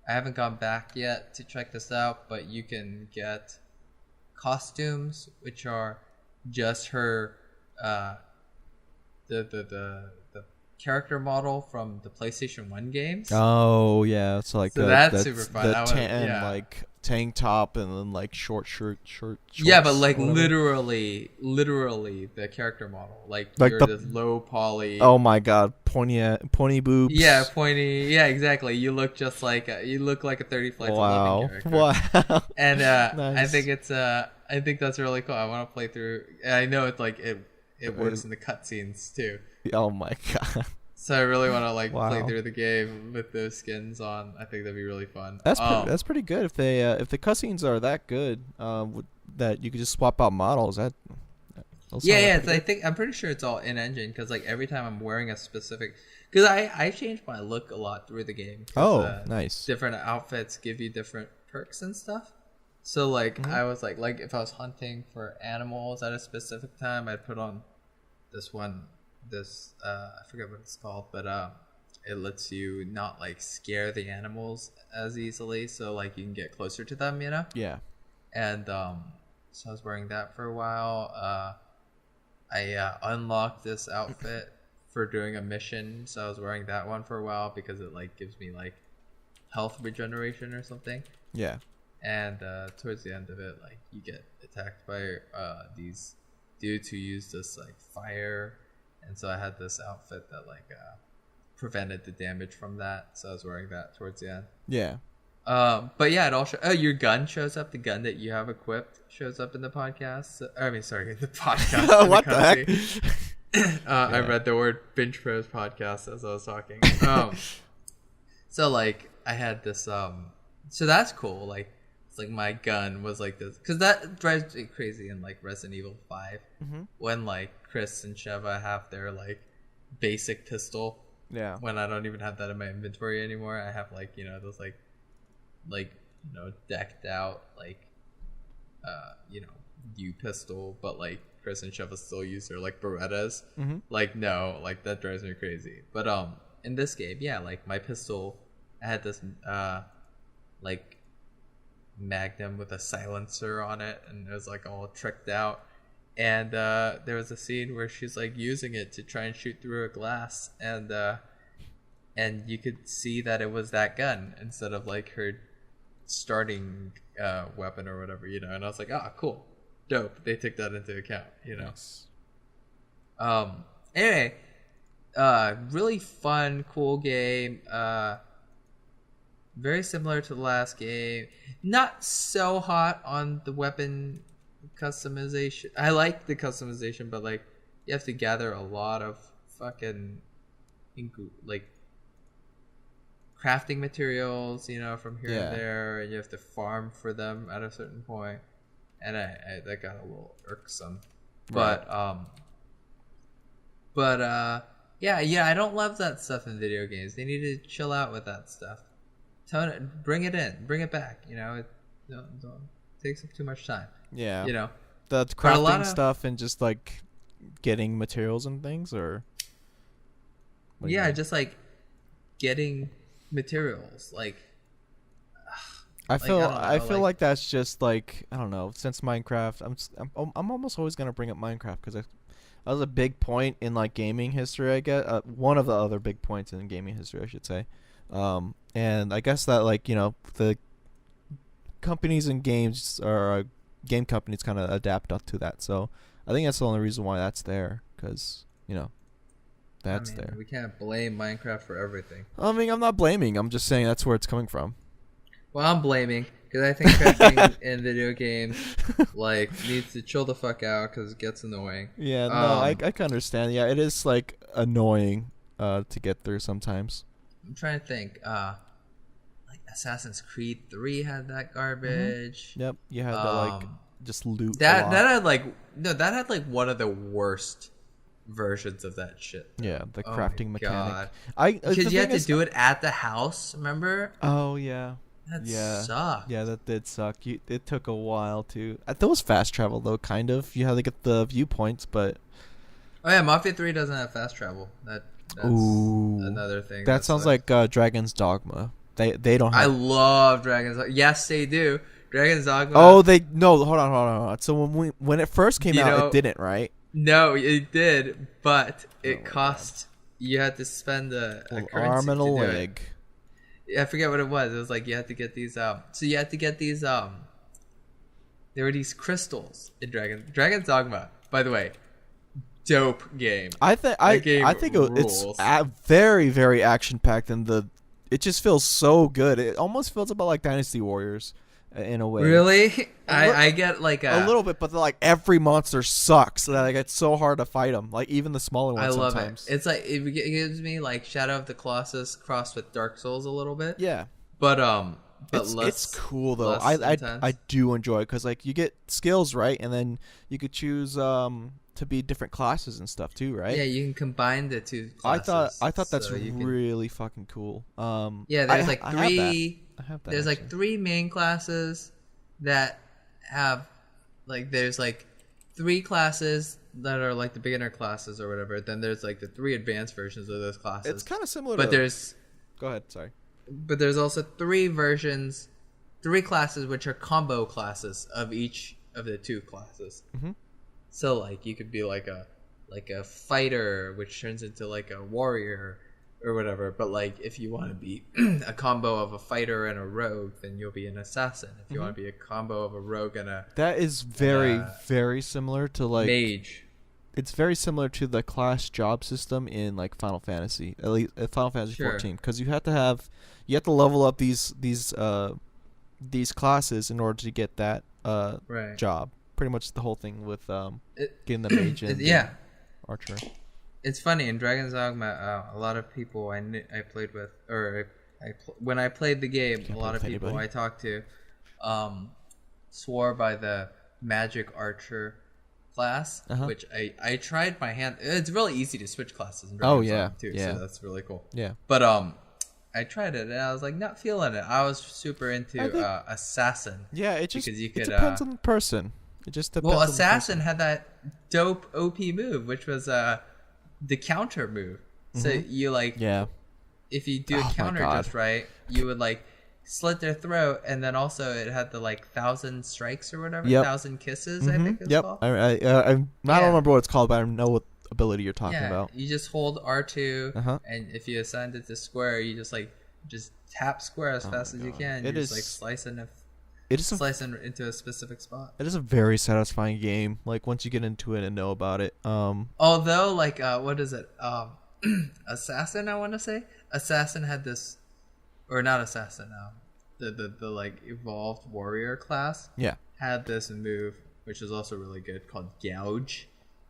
I haven't gone back yet to check this out, but you can get costumes which are just her the character model from the PlayStation 1 games. Oh yeah, it's like that's super fun. The tan like tank top and then like short shorts. Yeah, but like literally the character model. Like you're this low poly. Oh my god, pointy boobs. Yeah, pointy. Yeah, exactly. You look just like you look like a 30 Flights of Loving character. Wow. And nice. I think that's really cool. I want to play through. I know it's like it works in the cutscenes too. Oh my god. So I really want to like play through the game with those skins on. I think that'd be really fun. That's pretty good. If the cutscenes are that good, that you could just swap out models. I think I'm pretty sure it's all in engine because like every time I'm wearing a specific, because I changed my look a lot through the game. Oh, nice. Different outfits give you different perks and stuff. So like I was like if I was hunting for animals at a specific time, I'd put on this I forget what it's called, but it lets you not like scare the animals as easily, so like you can get closer to them, Yeah. And so I was wearing that for a while. I unlocked this outfit for doing a mission, so I was wearing that one for a while because it like gives me like health regeneration or something. Yeah. And towards the end of it, like you get attacked by these dudes who use this like fire. And so I had this outfit that like prevented the damage from that. So I was wearing that towards the end. Yeah. But yeah, it all your gun shows up. The gun that you have equipped shows up in the podcast. The podcast. What the heck? I read the word Binch Pros podcast as I was talking. So like I had this. So that's cool. Like it's like my gun was like this because that drives me crazy in like Resident Evil 5 when like Chris and Sheva have their like basic pistol. Yeah. When I don't even have that in my inventory anymore, I have like those like decked out like U pistol, but like Chris and Sheva still use their like Berettas. Like no, like that drives me crazy. But in this game, yeah, like my pistol, I had this like Magnum with a silencer on it, and it was like all tricked out. And there was a scene where she's like using it to try and shoot through a glass, and you could see that it was that gun instead of like her starting weapon or whatever, And I was like, cool, dope. They took that into account, Yes. Anyway, really fun, cool game. Very similar to the last game. Not so hot on the weapon customization. I like the customization, but like you have to gather a lot of fucking like crafting materials, from here and there, and you have to farm for them at a certain point. And I that got a little irksome. Right. Yeah, I don't love that stuff in video games. They need to chill out with that stuff. Bring it back. It don't takes up too much time. Yeah. You know, the crafting stuff and just like getting materials and things, or yeah, just like getting materials. Like I feel like that's just like, I don't know. Since Minecraft, I'm almost always gonna bring up Minecraft because that was a big point in like gaming history. I guess one of the other big points in gaming history, I should say. And I guess that like, the companies and games or game companies kind of adapt up to that. So I think that's the only reason why that's there, because that's there. We can't blame Minecraft for everything. I mean, I'm not blaming. I'm just saying that's where it's coming from. Well, I'm blaming because I think crafting in video games like needs to chill the fuck out because it gets annoying. Yeah, no, I can understand. Yeah, it is like annoying to get through sometimes. I'm trying to think. Like Assassin's Creed 3 had that garbage. Mm-hmm. Yep, you had to like just loot. That had like one of the worst versions of that shit. Yeah, the crafting mechanic. Because you had to do it at the house. Remember? Oh yeah. That sucked. Yeah, that did suck. It took a while to. That was fast travel though, kind of. You had to get the viewpoints, but. Oh yeah, Mafia 3 doesn't have fast travel. That's another thing. That sounds like Dragon's Dogma. They don't have. I love Dragon's Dogma. Yes, they do. Dragon's Dogma. Oh, hold on. So when it first came out, it didn't, right? No, it did, but it cost. You had to spend a currency arm and a leg. I forget what it was. It was like you had to get these. So you had to get these. There were these crystals in Dragon's Dogma. By the way, dope game. I think it's very, very action packed, and it just feels so good. It almost feels about like Dynasty Warriors in a way. Really? I get like a little bit, but like every monster sucks. So like it's so hard to fight them. Like even the smaller ones. I love sometimes. it. It's like it gives me like Shadow of the Colossus crossed with Dark Souls a little bit. Yeah. But it's cool though. I do enjoy it because like you get skills, right, and then you could choose to be different classes and stuff too, right? Yeah, you can combine the two classes. I thought that's really fucking cool. Yeah, there's like three. I have that. There's like 3 main classes that have like there's like 3 classes that are like the beginner classes or whatever. Then there's like the 3 advanced versions of those classes. It's kind of similar. But there's. Go ahead. Sorry. But there's also 3 classes which are combo classes of each of the 2 classes. Mm-hmm. So like you could be like a fighter, which turns into like a warrior or whatever. But like if you want to be a combo of a fighter and a rogue, then you'll be an assassin. If you want to be a combo of a rogue and a that is very similar to like mage. It's very similar to the class job system in like Final Fantasy, at least Final Fantasy 14, because you have to level up these classes in order to get that job. Pretty much the whole thing with getting the mage and archer. It's funny in Dragon's Dogma, a lot of people I played with, or when I played the game, a lot of people I talked to swore by the magic archer class, which I tried my hand. It's really easy to switch classes in Dragon's Dogma too, so that's really cool. Yeah. But I tried it and I was like not feeling it. I was super into assassin. Yeah, it depends on the person. It just depends. Well, assassin had that dope OP move, which was the counter move. So you like if you do a counter just right, you would like slit their throat, and then also it had the like 1,000 strikes or whatever, 1,000 kisses. I think it's called. I don't remember what it's called, but I know what ability you're talking about. You just hold R2, and if you assign it to square, you just tap square as fast as you can. You just like slice into a specific spot. It is a very satisfying game. Like once you get into it and know about it. Although like what is it? Assassin, I want to say. Assassin had this, or not Assassin. The like evolved warrior class. Yeah. Had this move, which is also really good, called Gouge,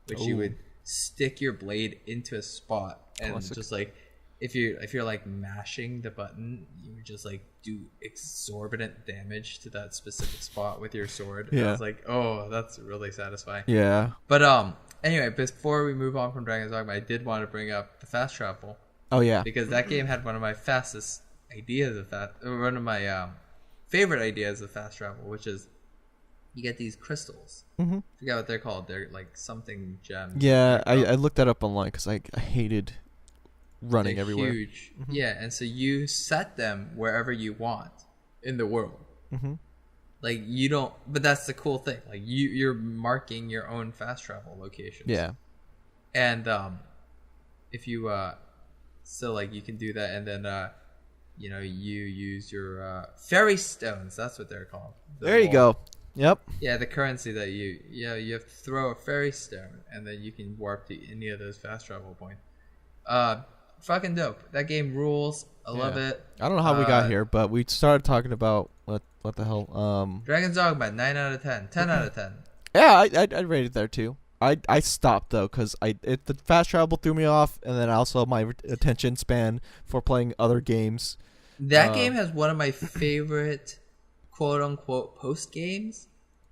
which you would stick your blade into a spot and just like if you're like mashing the button, you would just like do exorbitant damage to that specific spot with your sword. Yeah. I was like, oh, that's really satisfying. Yeah. But anyway, before we move on from Dragon's Dogma, I did want to bring up the fast travel. Oh yeah. Because that game had one of my fastest ideas of that, or one of my favorite ideas of fast travel, which is you get these crystals. I forget what they're called. They're like something gems. Yeah, I looked that up online because I hated running everywhere. Huge. Yeah, and so you set them wherever you want in the world. Like you don't, but that's the cool thing. Like you're marking your own fast travel locations. Yeah. And if you so like you can do that, and then you use your fairy stones. That's what they're called. There you go. Yep. Yeah, the currency that you have to throw a fairy stone, and then you can warp to any of those fast travel points. Fucking dope. That game rules. I love it. I don't know how we got here, but we started talking about what the hell. Dragon's Dogma, 9 out of 10. 10 out of 10. Yeah, I'd rate it there too. I stopped though because the fast travel threw me off, and then also my attention span for playing other games. That game has one of my favorite quote unquote post games,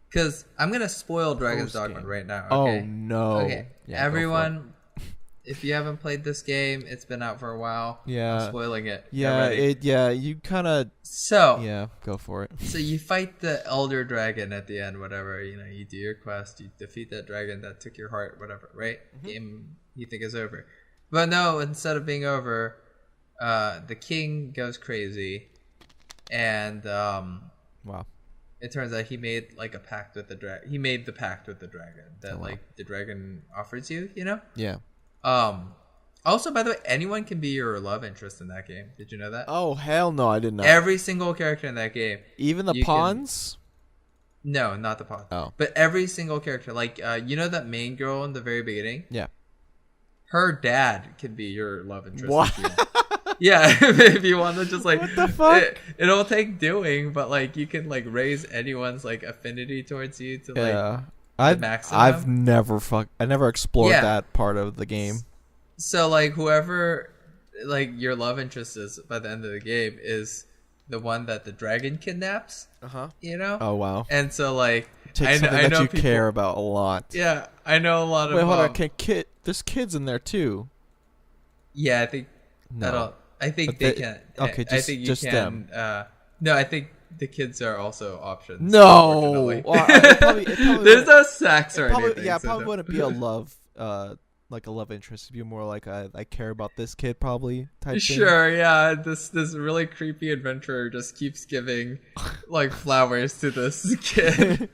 because I'm gonna spoil Dragon's Dogma right now. Okay? Oh no! Okay, yeah, everyone, if you haven't played this game, it's been out for a while. Yeah, I'm spoiling it. Yeah, you kind of. So yeah, go for it. So you fight the Elder Dragon at the end, whatever. You do your quest, you defeat that dragon that took your heart, whatever. Right? Game you think is over, but no. Instead of being over, the king goes crazy, and wow. It turns out he made like a pact with the dragon. He made the pact with the dragon that like the dragon offers you, Yeah. Also, by the way, anyone can be your love interest in that game. Did you know that? Oh, hell no, I did not. Every single character in that game. Even the pawns? No, not the pawns. Oh. But every single character. Like, you know that main girl in the very beginning? Yeah. Her dad can be your love interest. What? Yeah, if you want to just like... What the fuck? It'll take doing, but like you can like raise anyone's like affinity towards you to like the maximum. I never explored that part of the game. So like whoever like your love interest is by the end of the game is the one that the dragon kidnaps. You know? Oh wow. And so like take something that you care about a lot. Yeah, I know a lot of. Wait, hold on. There's kids in there too. Yeah, I think. No. I think they can. Okay, I think you can. Them. No, I think the kids are also options. No. Well, it probably there's no sex or anything. Yeah, probably wouldn't be a love. Like a love interest. It'd be more like I care about this kid probably type thing. Sure, yeah. This really creepy adventurer just keeps giving like flowers to this kid.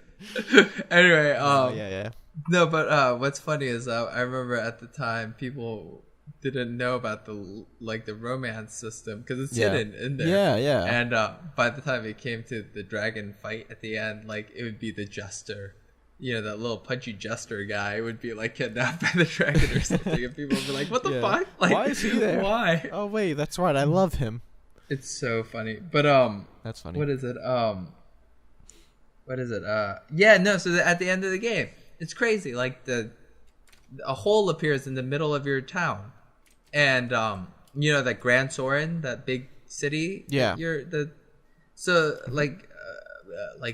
Anyway, yeah. No, but what's funny is I remember at the time people didn't know about the romance system because it's hidden in there. Yeah. And by the time it came to the dragon fight at the end, like it would be the jester. You know, that little punchy jester guy would be like kidnapped by the dragon or something, and people would be like, "What the fuck? Like, why is he there? Why?" Oh wait, that's right. I love him. It's so funny, but that's funny. What is it? Yeah, no. So at the end of the game, it's crazy. Like a hole appears in the middle of your town, and you know that Grand Soren, that big city. Yeah. So like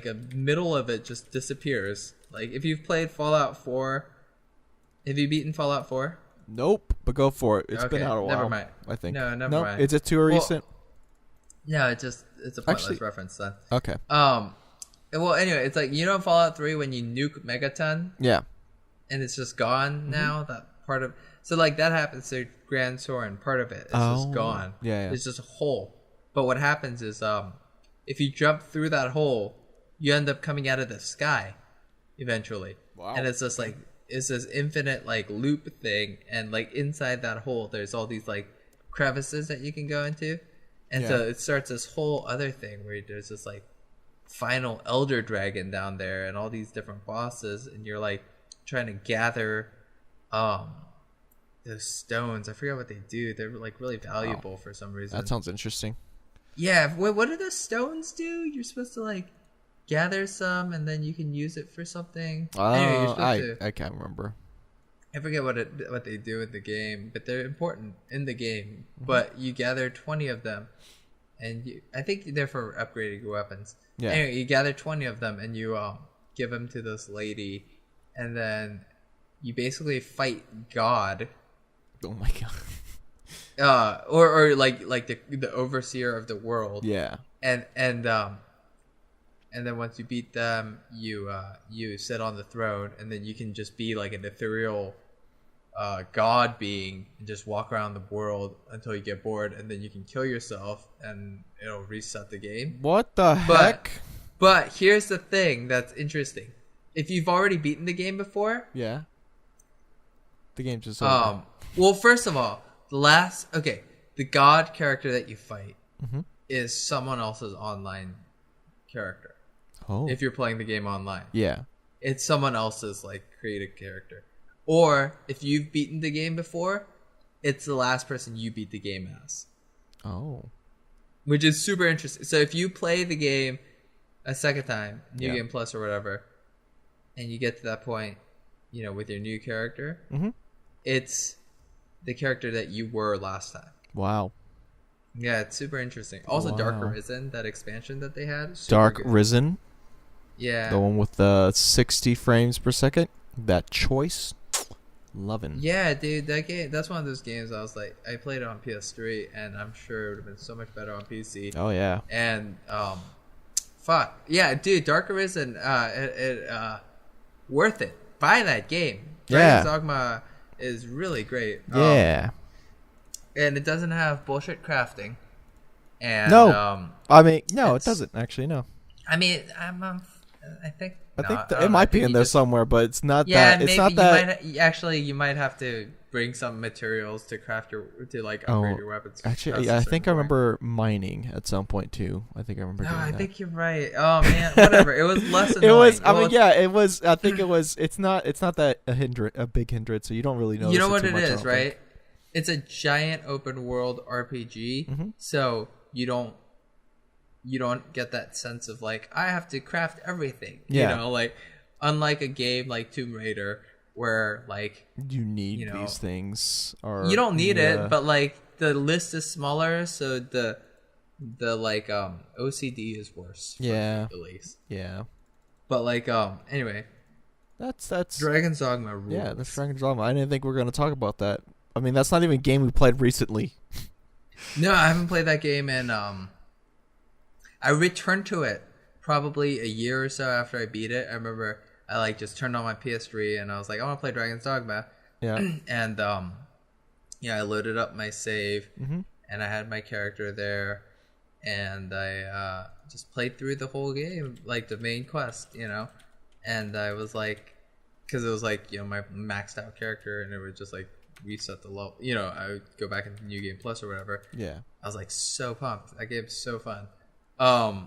a middle of it just disappears. Like if you've played Fallout 4, have you beaten Fallout 4? Nope, but go for it. It's been out a while. Never mind. I think. No, never mind. Is it too recent? No, it's a pointless reference then. Okay. Well, anyway, it's like, you know, Fallout 3 when you nuke Megaton. Yeah. And it's just gone now. That part of so like that happens to Grand Soren. Part of it is just gone. Yeah. It's just a hole. But what happens is if you jump through that hole, you end up coming out of the sky eventually. Wow. And it's just like it's this infinite like loop thing, and like inside that hole there's all these like crevices that you can go into. And so it starts this whole other thing where there's this like final elder dragon down there and all these different bosses, and you're like trying to gather those stones. I forget what they do. They're like really valuable for some reason. That sounds interesting. Yeah, what do the stones do? You're supposed to like gather some, and then you can use it for something. Anyway, I can't remember. I forget what they do in the game, but they're important in the game. But you gather 20 of them, and I think they're for upgrading your weapons. Yeah. Anyway, you gather 20 of them, and you give them to this lady, and then you basically fight God. Oh my god. Or like the overseer of the world. Yeah. And then once you beat them, you sit on the throne, and then you can just be like an ethereal god being and just walk around the world until you get bored, and then you can kill yourself and it'll reset the game. What the heck? But here's the thing that's interesting. If you've already beaten the game before, yeah, the game's just over. Well, first of all, the god character that you fight is someone else's online character. Oh. If you're playing the game online. Yeah. It's someone else's like created character. Or if you've beaten the game before, it's the last person you beat the game as. Oh. Which is super interesting. So if you play the game a second time, New Game Plus or whatever, and you get to that point, you know, with your new character, it's the character that you were last time. Wow. Yeah, it's super interesting. Also, Dark Arisen, that expansion that they had. Dark Risen? Yeah. The one with the 60 frames per second? That choice? Loving. Yeah, dude, that game, that's one of those games I was like, I played it on PS3, and I'm sure it would have been so much better on PC. Oh, yeah. And, fuck. Yeah, dude, Dark Arisen, worth it. Buy that game. Yeah. Dragon's Dogma is really great. Yeah. And it doesn't have bullshit crafting. And no, I mean, no, it doesn't actually. No, I mean, I think it might be in there somewhere, but it's not. Yeah, that. It's maybe not that. you might have to bring some materials to craft upgrade your weapons. Actually, I think I remember mining at some point too. I think I remember doing that. I think you're right. Oh man, whatever. It was less annoying. It was. I mean, yeah, it was. I think it was. It's not that a big hindrance. So you don't really know. You know what it is, right? It's a giant open world RPG, so you don't get that sense of like I have to craft everything. Yeah. You know, like unlike a game like Tomb Raider where like you need these things, or you don't need it, but like the list is smaller, so the like OCD is worse. Yeah, at least. Yeah, but like anyway, that's Dragon's Dogma rules. Yeah, that's Dragon's Dogma. I didn't think we were gonna talk about that. I mean, that's not even a game we played recently. No, I haven't played that game, and I returned to it probably a year or so after I beat it. I remember I like just turned on my PS3 and I was like, I want to play Dragon's Dogma. Yeah. And I loaded up my save and I had my character there, and I just played through the whole game, like the main quest, and I was like, because it was like my maxed out character, and it would just like reset the level. I would go back into New Game Plus or whatever. Yeah. I was like so pumped. That game's so fun. God,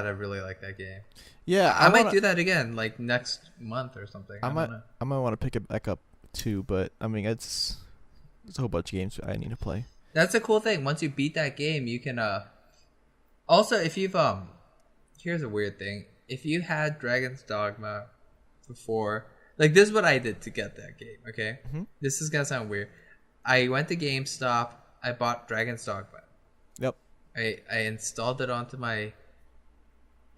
I really like that game. Yeah, I might do that again, like next month or something. I might want to pick it back up too, but I mean, it's a whole bunch of games I need to play. That's a cool thing. Once you beat that game, you can also, if you've here's a weird thing. If you had Dragon's Dogma before, like this is what I did to get that game. Okay, This is gonna sound weird. I went to GameStop. I bought Dragon's Dogma. Yep. I installed it onto my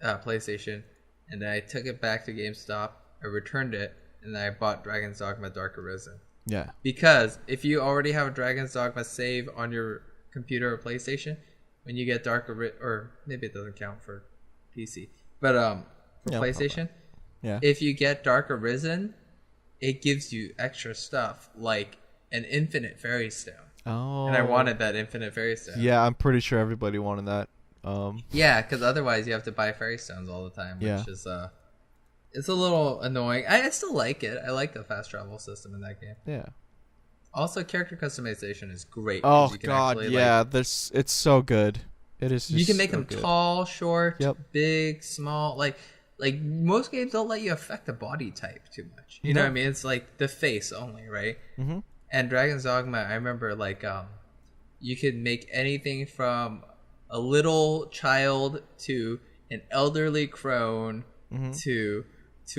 PlayStation, and then I took it back to GameStop. I returned it, and then I bought Dragon's Dogma Dark Arisen. Yeah. Because if you already have a Dragon's Dogma save on your computer or PlayStation, when you get Dark Arisen, or maybe it doesn't count for PC, but for PlayStation, if you get Dark Arisen, it gives you extra stuff like an infinite fairy stone. Oh. And I wanted that infinite fairy stone. Yeah, I'm pretty sure everybody wanted that. Yeah, because otherwise you have to buy fairy stones all the time, which is it's a little annoying. I still like it. I like the fast travel system in that game. Yeah. Also, character customization is great. Oh god, actually, yeah, it's so good. It is. Just you can make so them good. tall, short, big, small. Like most games don't let you affect the body type too much. You know what I mean? It's like the face only, right? Mm-hmm. And Dragon's Dogma, I remember you could make anything from a little child to an elderly crone to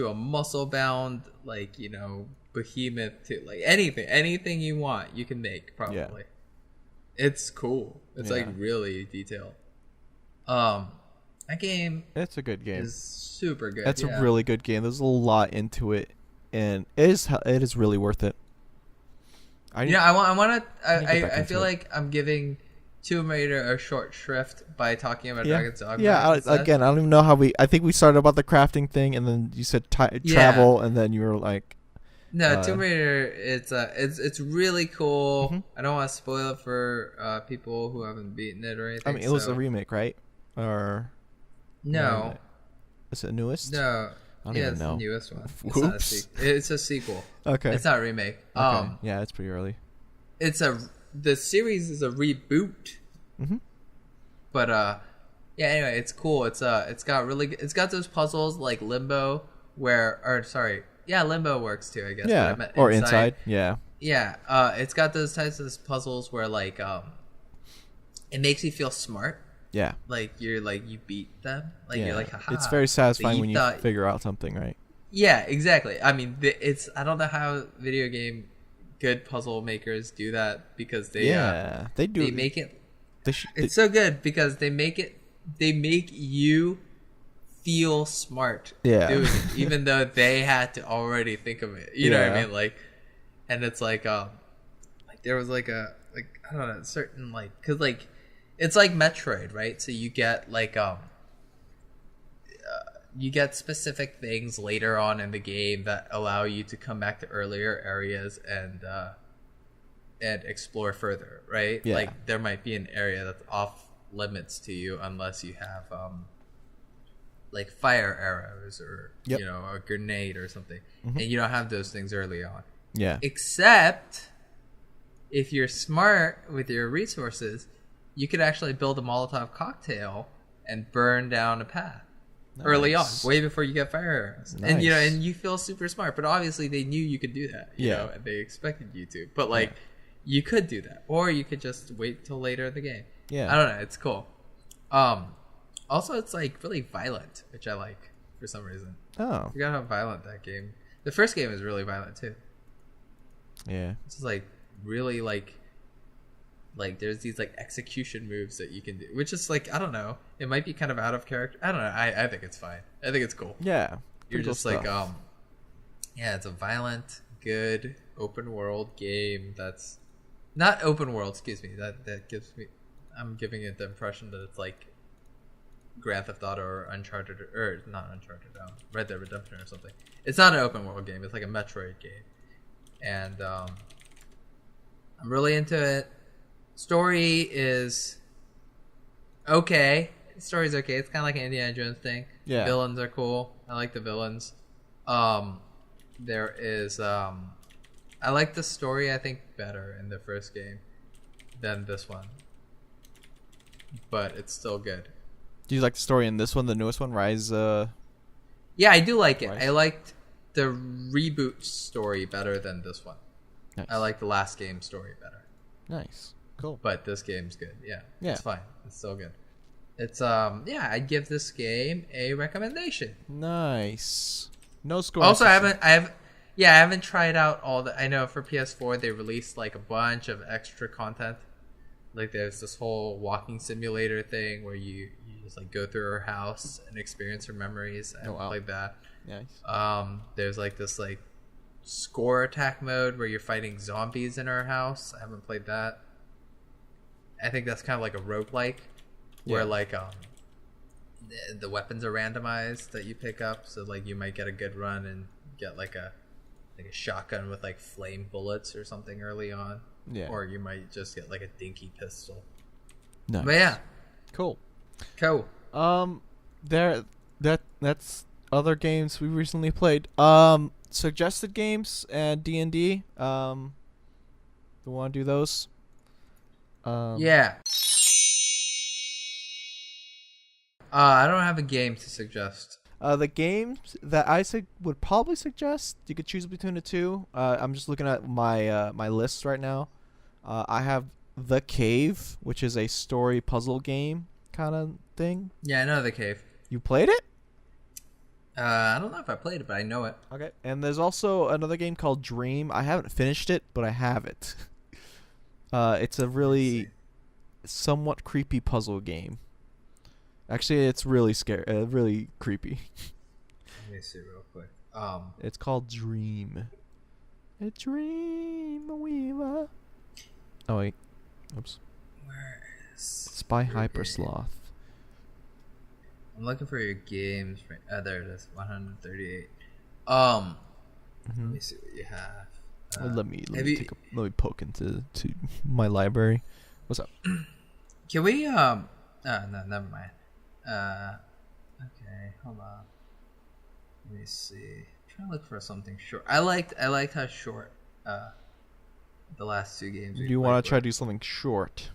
a muscle bound behemoth, to like anything you want you can make probably. Yeah. It's cool. It's like really detailed. That game, it's a good game. Is super good. It's a really good game. There's a lot into it, and it is really worth it. I feel like I'm giving Tomb Raider a short shrift by talking about Dragon's Dogma. Yeah, again, I don't even know how I think we started about the crafting thing, and then you said travel, and then you were like, no, Tomb Raider. It's really cool. I don't want to spoil it for people who haven't beaten it or anything. I mean, it was a remake, right? Or no? Is it newest? No. I don't even know. It's the newest one. Whoops. It's a sequel. Okay. It's not a remake. Okay. Yeah, it's pretty early. The series is a reboot. But anyway, it's cool. It's got those puzzles like Limbo Limbo works too, I guess. Yeah. Or Inside. Yeah. Yeah. It's got those types of puzzles where it makes you feel smart. Yeah. Like you beat them. Like you're like, haha. It's very satisfying when you figure out something, right? Yeah, exactly. I mean, I don't know how video game good puzzle makers do that, because they do. They make it. It's so good because they make you feel smart. Yeah. Doing it, even though they had to already think of it. You know what I mean? Like, and it's like there was I don't know, certain because it's like Metroid, right? So you get you get specific things later on in the game that allow you to come back to earlier areas and explore further, right? Yeah. Like there might be an area that's off limits to you unless you have fire arrows or a grenade or something, and you don't have those things early on. Yeah. Except if you're smart with your resources, you could actually build a Molotov cocktail and burn down a path early on, way before you get fire arrows. Nice. And and you feel super smart. But obviously, they knew you could do that. You know, and they expected you to. But you could do that, or you could just wait till later in the game. Yeah, I don't know. It's cool. Also, it's like really violent, which I like for some reason. Oh, I forgot how violent that game. The first game is really violent too. Yeah, it's just like really like there's these like execution moves that you can do, which is like, I don't know, it might be kind of out of character. I don't know. I think it's fine. I think it's cool. Yeah, you're just like it's a violent, good open world game. That's not open world. Excuse me. That gives me. I'm giving it the impression that it's like Grand Theft Auto or Uncharted or not Uncharted, Red Dead Redemption or something. It's not an open world game. It's like a Metroid game, and I'm really into it. Story is okay. Story's okay. It's kind of like an Indiana Jones thing. Yeah. Villains are cool. I like the villains. There is I like the story, I think, better in the first game than this one. But it's still good. Do you like the story in this one, the newest one, Rise? Yeah, I do like it. Rise? I liked the reboot story better than this one. Nice. I like the last game story better. Nice. Cool. But this game's good. Yeah. Yeah. It's fine. It's still good. It's I'd give this game a recommendation. Nice. No score. Also, I haven't tried out all the. I know for PS4 they released like a bunch of extra content. Like there's this whole walking simulator thing where you just like go through her house and experience her memories. I haven't played that. Nice. There's like this like score attack mode where you're fighting zombies in her house. I haven't played that. I think that's kind of like a roguelike where like the weapons are randomized that you pick up, so like you might get a good run and get like a shotgun with like flame bullets or something early on. Yeah. Or you might just get like a dinky pistol. Nice. But yeah. Cool. That's other games we recently played. Suggested games and D&D. You want to do those? Yeah. I don't have a game to suggest. The games that I would probably suggest, you could choose between the two. I'm just looking at my my list right now. I have The Cave, which is a story puzzle game kind of thing. Yeah, I know The Cave. You played it? I don't know if I played it, but I know it. Okay. And there's also another game called Dream. I haven't finished it, but I have it. It's a really somewhat creepy puzzle game. Actually, it's really scary, really creepy. Let me see real quick. It's called Dream. A dream weaver. Oh wait, oops. Where is Spy Hyper Sloth? I'm looking for your games. There it is. 138. Let me see what you have. Let me poke into my library. What's up? Can we no, never mind. Okay, hold on. Let me see. I'm trying to look for something short. I liked how short the last two games. Do you want to try to do something short?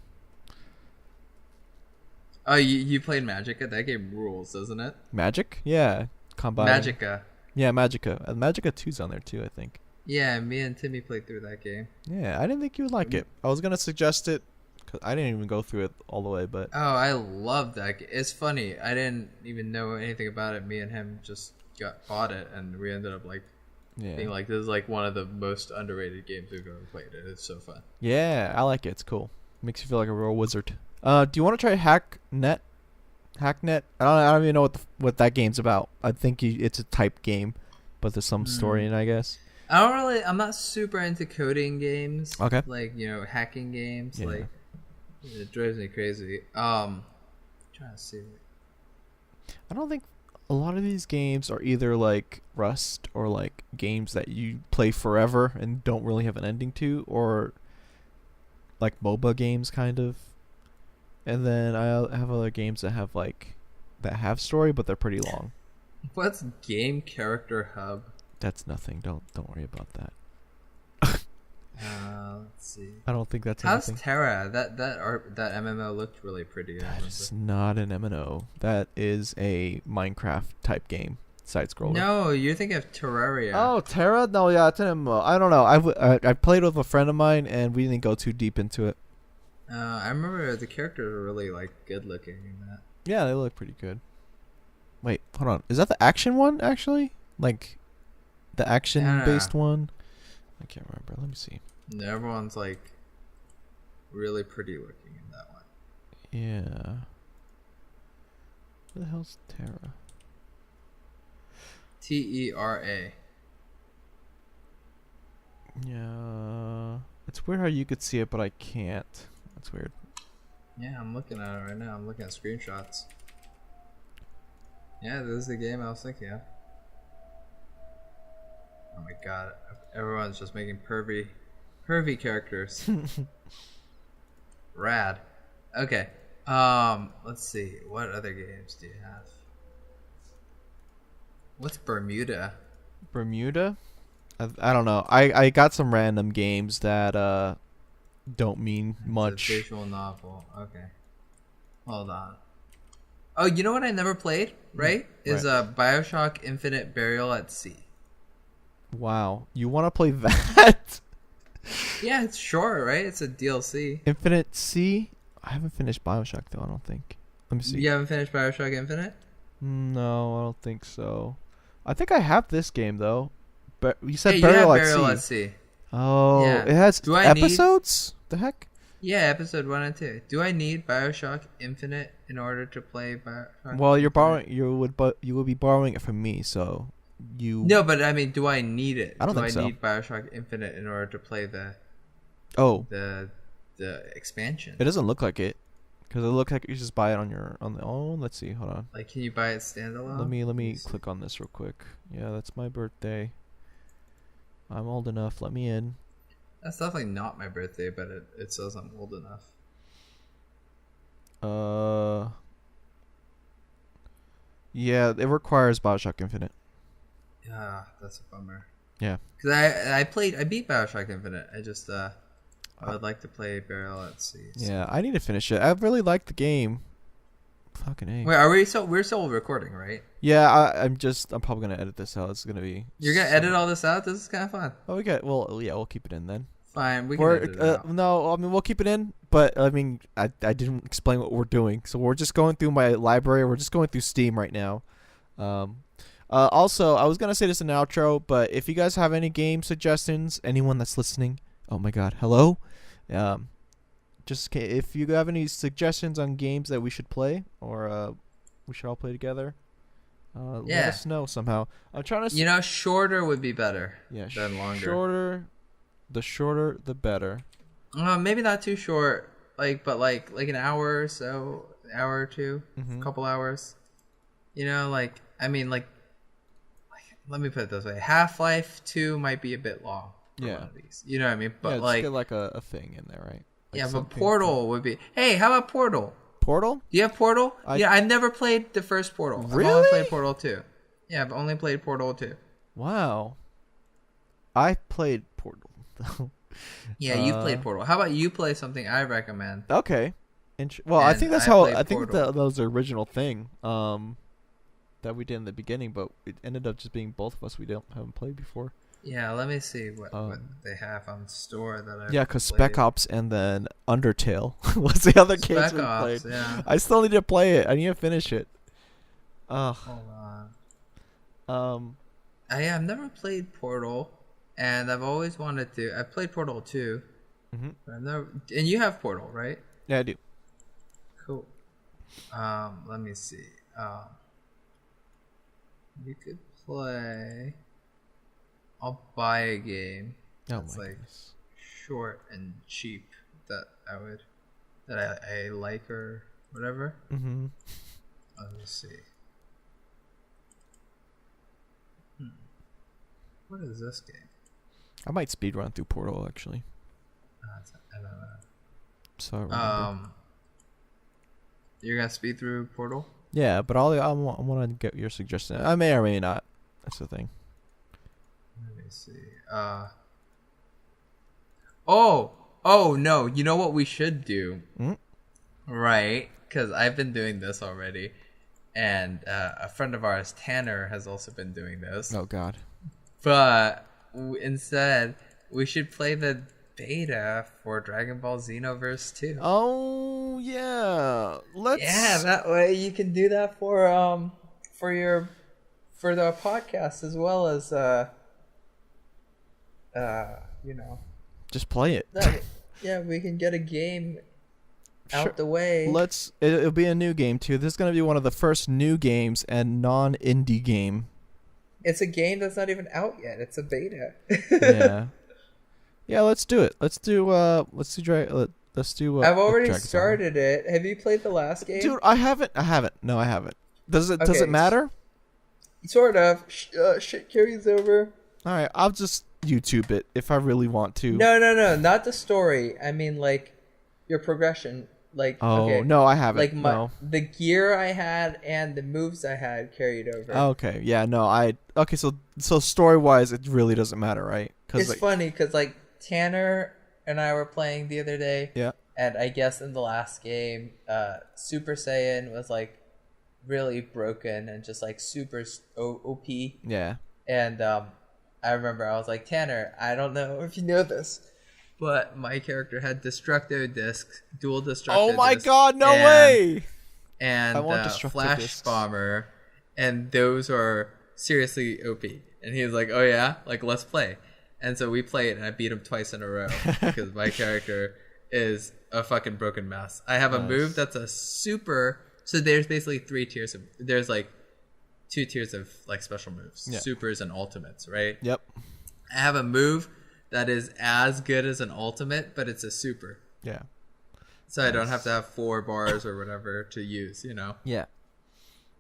Oh, you played Magica? That game rules, doesn't it? Magic? Yeah. Magica. Yeah, Magica. Magica 2's on there too, I think. Yeah, me and Timmy played through that game. Yeah, I didn't think you would like it. I was gonna suggest it because I didn't even go through it all the way, but I love that game. It's funny. I didn't even know anything about it. Me and him just bought it, and we ended up being like, this is like one of the most underrated games we've ever played. It's so fun. Yeah, I like it. It's cool. Makes you feel like a real wizard. Do you want to try Hacknet? Hacknet? I don't even know what that game's about. I think it's a type game, but there's some story in it, I guess. I'm not super into coding games. Okay. Like, hacking games. Yeah. Like, it drives me crazy. Trying to see. I don't think a lot of these games are either like Rust or like games that you play forever and don't really have an ending to, or like MOBA games kind of. And then I have other games that have story, but they're pretty long. What's Game Character Hub? That's nothing. Don't worry about that. Let's see. I don't think that's How's anything. Terra? That MMO looked really pretty. That is not an MMO. That is a Minecraft type game, side scroller. No, you're thinking of Terraria. Oh, Terra? No, yeah, it's an MMO. I don't know. I played with a friend of mine, and we didn't go too deep into it. I remember the characters were really like good looking in that. Yeah, they look pretty good. Wait, hold on. Is that the action one actually? Like, the action-based one? I can't remember. Let me see. Everyone's like really pretty looking in that one. Yeah. Where the hell's Terra? Tera. Yeah. It's weird how you could see it, but I can't. That's weird. Yeah, I'm looking at it right now. I'm looking at screenshots. Yeah, this is the game I was thinking of. Oh my god. Everyone's just making pervy characters. Rad. Okay. Let's see. What other games do you have? What's Bermuda? Bermuda? I don't know. I got some random games that don't mean much. It's a visual novel. Okay. Hold on. Oh, you know what I never played, right? Is BioShock Infinite Burial at Sea. Wow. You want to play that? Yeah, it's short, right? It's a DLC. Infinite Sea? I haven't finished BioShock though, I don't think. Let me see. You haven't finished BioShock Infinite? No, I don't think so. I think I have this game though. But you said hey, Burial, at Sea. Oh, yeah. It has episodes? The heck? Yeah, episode 1 and 2. Do I need BioShock Infinite in order to play BioShock? Well, you're borrowing. You would be borrowing it from me, so you. No, but I mean, do I need it? I don't think so. Do I need BioShock Infinite in order to play the expansion? It doesn't look like it, because it looks like you just buy it on your Oh, let's see. Hold on. Like, can you buy it standalone? Let me click on this real quick. Yeah, that's my birthday. I'm old enough. Let me in. That's definitely not my birthday, but it says I'm old enough. Yeah, it requires BioShock Infinite. Yeah, that's a bummer. Yeah. Because I beat BioShock Infinite. I just I would like to play Burial at Sea. So. Yeah, I need to finish it. I really like the game. Fucking A. Wait, we're still recording, right? Yeah, I'm probably gonna edit this out. It's gonna be. You're gonna edit all this out? This is kind of fun. Oh, we'll keep it in then. Fine, we can edit it out. No, I mean we'll keep it in, but I mean I didn't explain what we're doing, so we're just going through my library. We're just going through Steam right now. Also, I was gonna say this in the outro, but if you guys have any game suggestions, anyone that's listening, oh my God, hello, if you have any suggestions on games that we should play or we should all play together, let us know somehow. I'm trying to. Shorter would be better. Yeah, than longer. The shorter, the better. Maybe not too short, but like an hour or so, hour or two, a couple hours. Let me put it this way: Half-Life 2 might be a bit long. Yeah. One of these. You know what I mean? But just get like a thing in there, right? Like yeah, but Portal would be. Hey, how about Portal? Portal? Do you have Portal? Yeah, I've never played the first Portal. Really? I've only played Portal 2. Yeah, I've only played Portal 2. Wow. I played Portal. Yeah, you played Portal. How about you play something I recommend? Okay. I think that's how. I think that was the original thing that we did in the beginning, but it ended up just being both of us. We haven't played before. Yeah, let me see what they have on the store that I. Yeah, because Spec Ops and then Undertale was the other games we played. Yeah. I still need to play it. I need to finish it. Hold on. I've never played Portal, and I've always wanted to. I've played Portal 2. But I've never. And you have Portal, right? Yeah, I do. Cool. Let me see. You could play. I'll buy a game that's like short and cheap that I like or whatever. Let me see. What is this game? I might speedrun through Portal actually. It's an MMO. So you're gonna speed through Portal? Yeah, but I want to get your suggestion. I may or may not. That's the thing. Let me see. Oh no! You know what we should do, Mm? right? Because I've been doing this already, and a friend of ours, Tanner, has also been doing this. Oh God! But instead, we should play the beta for Dragon Ball Xenoverse 2. Oh yeah, let's. Yeah, that way you can do that for the podcast as well as just play it. Yeah, we can get a game out the way. It'll be a new game too. This is gonna be one of the first new games and non-indie game. It's a game that's not even out yet. It's a beta. Yeah, let's do it. Let's do. I've already started it. Have you played the last game? Dude, I haven't. No, I haven't. Does it matter? Sort of. Shit carries over. All right, I'll just YouTube it if I really want to. No, not the story. I mean, like, your progression. Like, no, I haven't. Like, the gear I had and the moves I had carried over. Okay, yeah, no, okay, so story-wise, it really doesn't matter, right? It's funny, because, like, Tanner and I were playing the other day. Yeah. And I guess in the last game, Super Saiyan was, like, really broken and just, like, super OP. Yeah. And, I remember I was like, Tanner, I don't know if you know this, but my character had Destructo Discs, dual Destructo Discs. Oh my God, no way! And Flash discs. Bomber, and those are seriously OP. And he was like, oh yeah? Like, let's play. And so we played, and I beat him twice in a row because my character is a fucking broken mess. I have a move that's a super... So there's basically 3 tiers of... There's like 2 tiers of like special moves, supers and ultimates, right? Yep. I have a move that is as good as an ultimate, but it's a super. Yeah. So I don't have to have 4 bars or whatever to use, you know? Yeah.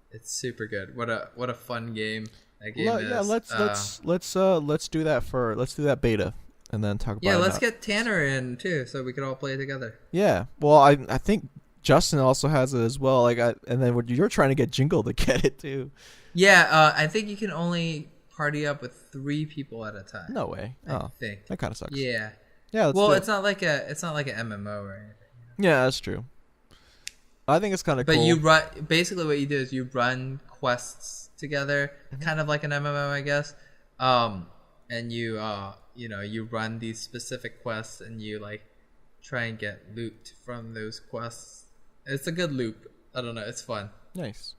It's super good. What a fun game that game is. Yeah, let's do that let's do that beta and then talk about it. Yeah, let's get Tanner in too so we can all play together. Yeah. Well, I think Justin also has it as well. Like, and then you're trying to get Jingle to get it too. Yeah, I think you can only party up with 3 people at a time. No way. I think that kind of sucks. Yeah. Yeah. Well, it's not like an MMO or anything. Yeah, that's true. I think it's kind of cool. But you run basically what you do is you run quests together, kind of like an MMO, I guess. And you you run these specific quests and you like try and get loot from those quests. It's a good loop. I don't know. It's fun. Nice.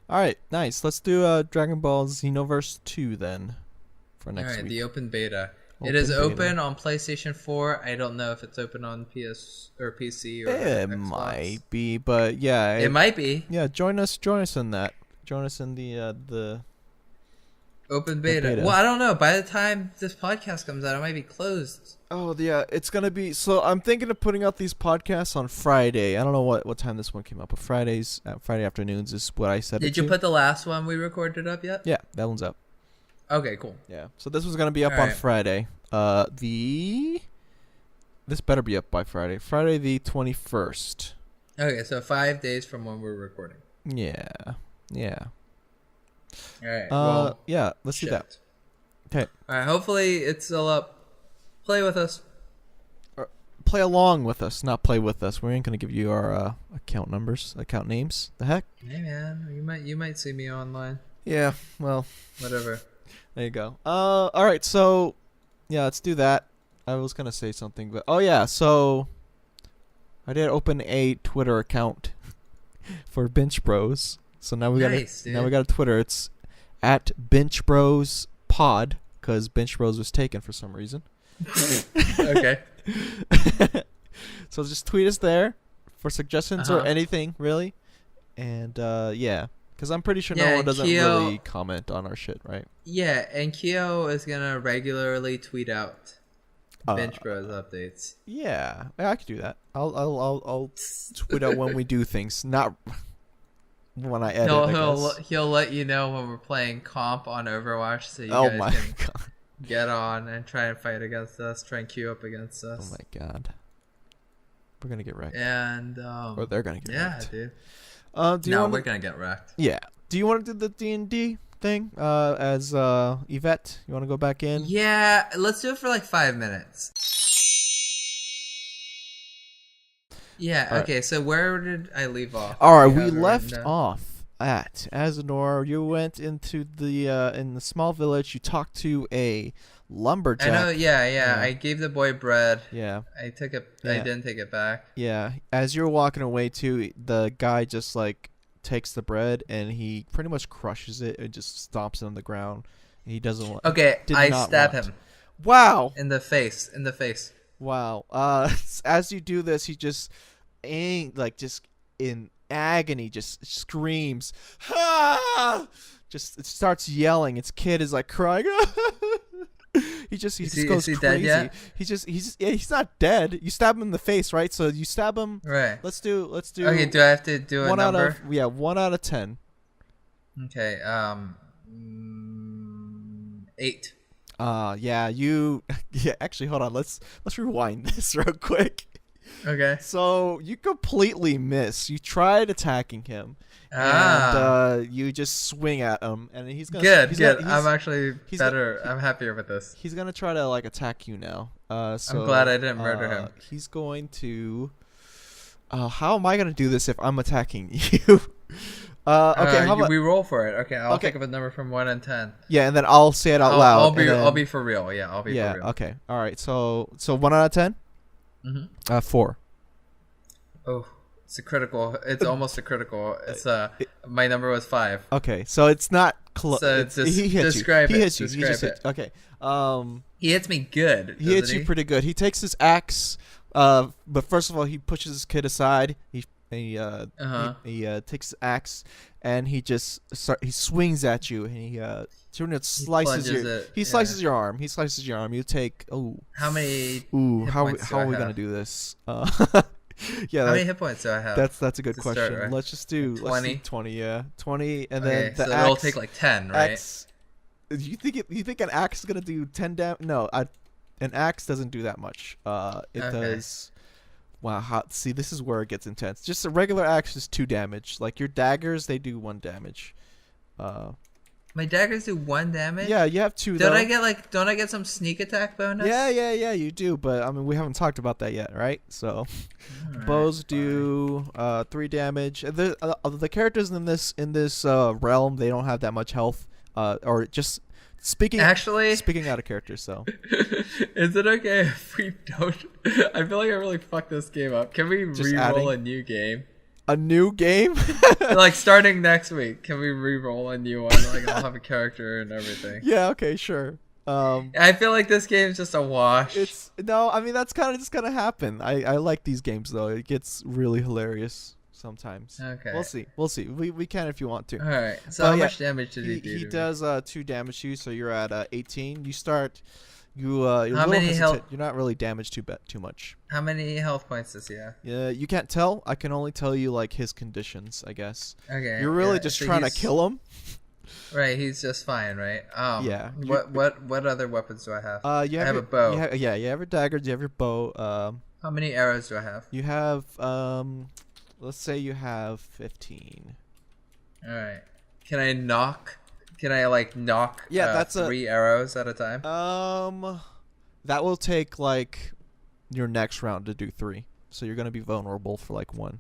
All right, nice. Let's do Dragon Ball Xenoverse 2 then for next week. The open beta. It is open on PlayStation 4. I don't know if it's open on PS or PC or it Xbox. might be, but yeah, it might be. Yeah, join us in that. Join us in the open beta. Well, I don't know. By the time this podcast comes out, it might be closed. Oh yeah, it's gonna be. So I'm thinking of putting out these podcasts on Friday. I don't know what time this one came out, but Friday afternoons is what I said. Did you put the last one we recorded up yet? Yeah, that one's up. Okay, cool. Yeah, so this was gonna be up on Friday. This better be up by Friday. Friday the 21st. Okay, so 5 days from when we're recording. Yeah. All right. Well, yeah. Let's do that. Okay. All right. Hopefully it's still up. Play with us. Play along with us, not play with us. We ain't gonna give you our account names. The heck? Hey man, you might see me online. Yeah. Well. Whatever. There you go. All right. So, yeah, let's do that. I was gonna say something, but so I did open a Twitter account for Binch Bros. So now we got a Twitter. It's at Binch Bros Pod because Binch Bros was taken for some reason. Okay. So just tweet us there for suggestions or anything really, and yeah, because I'm pretty sure no one doesn't really comment on our shit, right? Yeah, and Kyo is gonna regularly tweet out Binch Bros updates. Yeah, I could do that. I'll tweet out when we do things, not when I edit. He'll let you know when we're playing comp on Overwatch, so you guys can get on and try and fight against us, try and queue up against us. Oh my god, we're gonna get wrecked. And or they're gonna get wrecked. Yeah, dude. We're gonna get wrecked. Yeah. Do you want to do the D&D thing as Yvette? You want to go back in? Yeah, let's do it for like 5 minutes. Yeah. All okay. right. So where did I leave off? All right. We left off at Azanor. You went into the in the small village. You talked to a lumberjack. I know. Yeah. I gave the boy bread. Yeah. I took it. Yeah. I didn't take it back. Yeah. As you're walking away too, the guy just like takes the bread and he pretty much crushes it and just stomps it on the ground. He doesn't want. Okay. I stab him. Wow. In the face. Wow. As you do this, he just just in agony, just screams. Ah! Just starts yelling. Its kid is like crying. he just goes crazy. Dead yet? He's not dead. You stab him in the face, right? So you stab him. Right. Let's do. Okay. Do I have to do a number? 1 out of 10. Okay. 8. Actually, hold on. Let's rewind this real quick. Okay. So you completely miss. You tried attacking him, and you just swing at him, and he's gonna. Good. I'm actually better. I'm happier with this. He's gonna try to like attack you now. So I'm glad I didn't murder him. He's going to. How am I gonna do this if I'm attacking you? Okay, how about we roll for it? Okay, I'll think of a number from 1 and 10. Yeah, and then I'll say it out loud. I'll be for real. Yeah, I'll be for real. Okay. All right. So 1 out of 10. 4. Oh, it's a critical. It's almost a critical. It's my number was 5. Okay, so it's not close. So he hits you. He hits you. Okay. He hits me good. He hits you pretty good. He takes his axe. But first of all, he pushes his kid aside. He takes his axe and he swings at you and he slices your arm. He slices your arm. You take how many? How are we gonna do this? How many hit points do I have? That's a good question. Start, right? Let's just do 20. 20, yeah, 20, and then the so axe. It'll take like 10, right? You think an axe is gonna do 10 damage? No, an axe doesn't do that much. It does. Wow, see, this is where it gets intense. Just a regular axe is 2 damage. Like your daggers, they do 1 damage. My daggers do 1 damage? Yeah, you have 2. Don't I get some sneak attack bonus? Yeah, you do. But I mean, we haven't talked about that yet, right? So, bows do 3 damage. The characters in this realm, they don't have that much health. Or just speaking out of character. So, is it okay if we don't? I feel like I really fucked this game up. Can we re-roll a new game? A new game? Like starting next week, can we re-roll a new one? Like I'll have a character and everything. Yeah. Okay. Sure. I feel like this game's just a wash. I mean that's kind of just gonna happen. I like these games though. It gets really hilarious sometimes. Okay. We'll see. We can if you want to. All right. So how much damage did he do? He does 2 damage to you, so you're at 18. You start. You're how many health? You're not really damaged too much. How many health points does he have? Yeah, you can't tell. I can only tell you like his conditions, I guess. Okay. You're really just trying to kill him. Right, he's just fine, right? Yeah. What other weapons do I have? I have a bow. You have your daggers. You have your bow. How many arrows do I have? You have let's say you have 15. All right. Can I knock? Can I knock? Yeah, that's 3 arrows at a time. That will take like your next round to do 3. So you're gonna be vulnerable for like 1.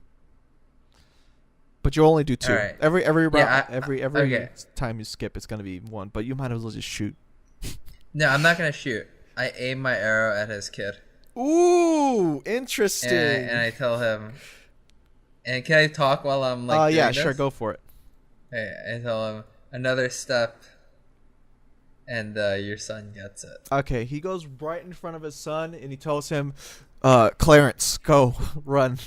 But you only do 2. Right. Every round, every time you skip, it's gonna be 1. But you might as well just shoot. No, I'm not gonna shoot. I aim my arrow at his kid. Ooh, interesting. And I tell him. And can I talk while I'm like? Yeah, doing sure, this? go for it. Okay, I tell him another step, and your son gets it. Okay, he goes right in front of his son, and he tells him, "Clarence, go run."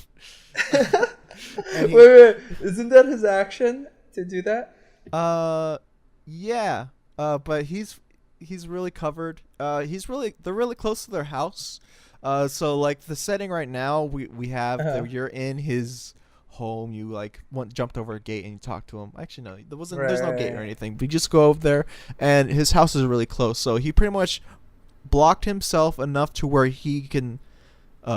Wait, isn't that his action to do that? Yeah. But he's really covered. They're really close to their house. So like the setting right now, we have you're in his home. You jumped over a gate and you talked to him. Actually, no, there's no gate or anything. But you just go over there, and his house is really close. So he pretty much blocked himself enough to where he can.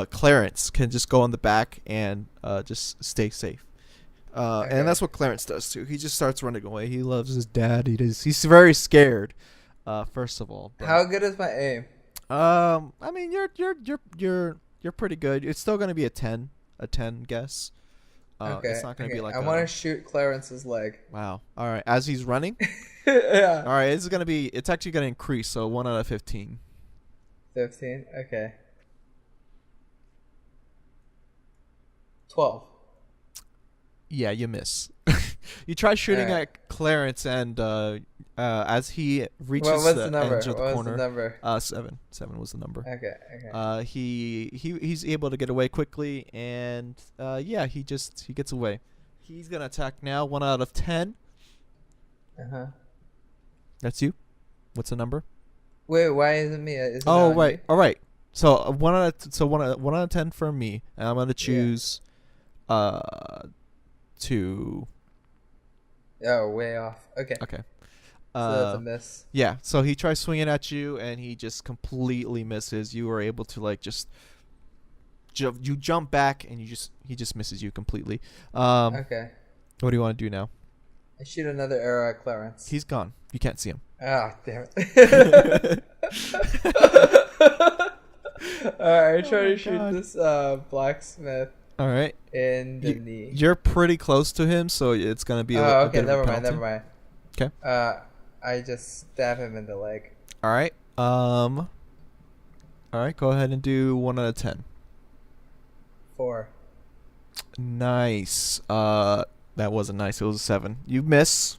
Clarence can just go on the back and just stay safe. And that's what Clarence does too. He just starts running away. He loves his dad. He's very scared. First of all. But, how good is my aim? I mean, you're pretty good. It's still gonna be a 10. a 10 guess. Okay. It's not going to be like I want to shoot Clarence's leg. Wow. All right. As he's running? Yeah. All right. It's actually going to increase. So 1 out of 15. 15? Okay. 12. Yeah, you miss. You try shooting at Clarence, and as he reaches the edge of the corner, the number? 7. 7 was the number. Okay. He's able to get away quickly, and he gets away. He's gonna attack now. 1 out of 10. That's you. What's the number? Wait, why is it me? Right. All right. So 1 out of 10 for me, and I'm gonna choose 2. Oh, way off. Okay. Okay. So that's a miss. Yeah. So he tries swinging at you, and he just completely misses. You are able to you jump back, and he just misses you completely. Okay. What do you want to do now? I shoot another arrow at Clarence. He's gone. You can't see him. Ah, damn it. Alright, I try to shoot this blacksmith. All right. In the knee. You're pretty close to him, so it's gonna be a bit never of a penalty. mind. Okay. I just stab him in the leg. All right. All right. Go ahead and do 1 out of 10. 4. Nice. That wasn't nice. It was a 7. You miss.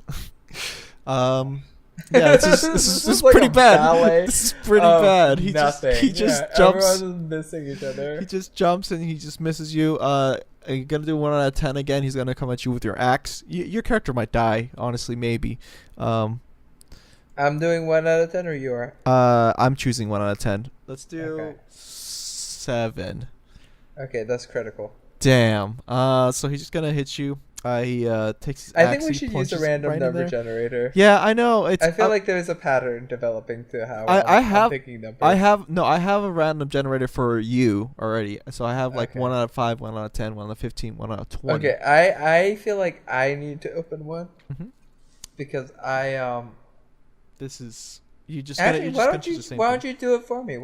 Yeah, this is like pretty bad. Ballet. This is pretty bad. He just jumps. Everyone's missing each other. He just jumps and he just misses you. You're gonna do 1 out of 10 again. He's gonna come at you with your axe. Your character might die. Honestly, maybe. I'm doing 1 out of 10, or you are? I'm choosing 1 out of 10. Let's do 7. Okay, that's critical. Damn. So he's just gonna hit you. He takes his axe. I think we should use a random number generator. Yeah, I know. I feel like there's a pattern developing to how I'm picking numbers. I have a random generator for you already. So I have 1 out of 5, 1 out of 10, 1 out of 15, 1 out of 20. Okay, I feel like I need to open one because This is you just. Actually, why don't you do it for me?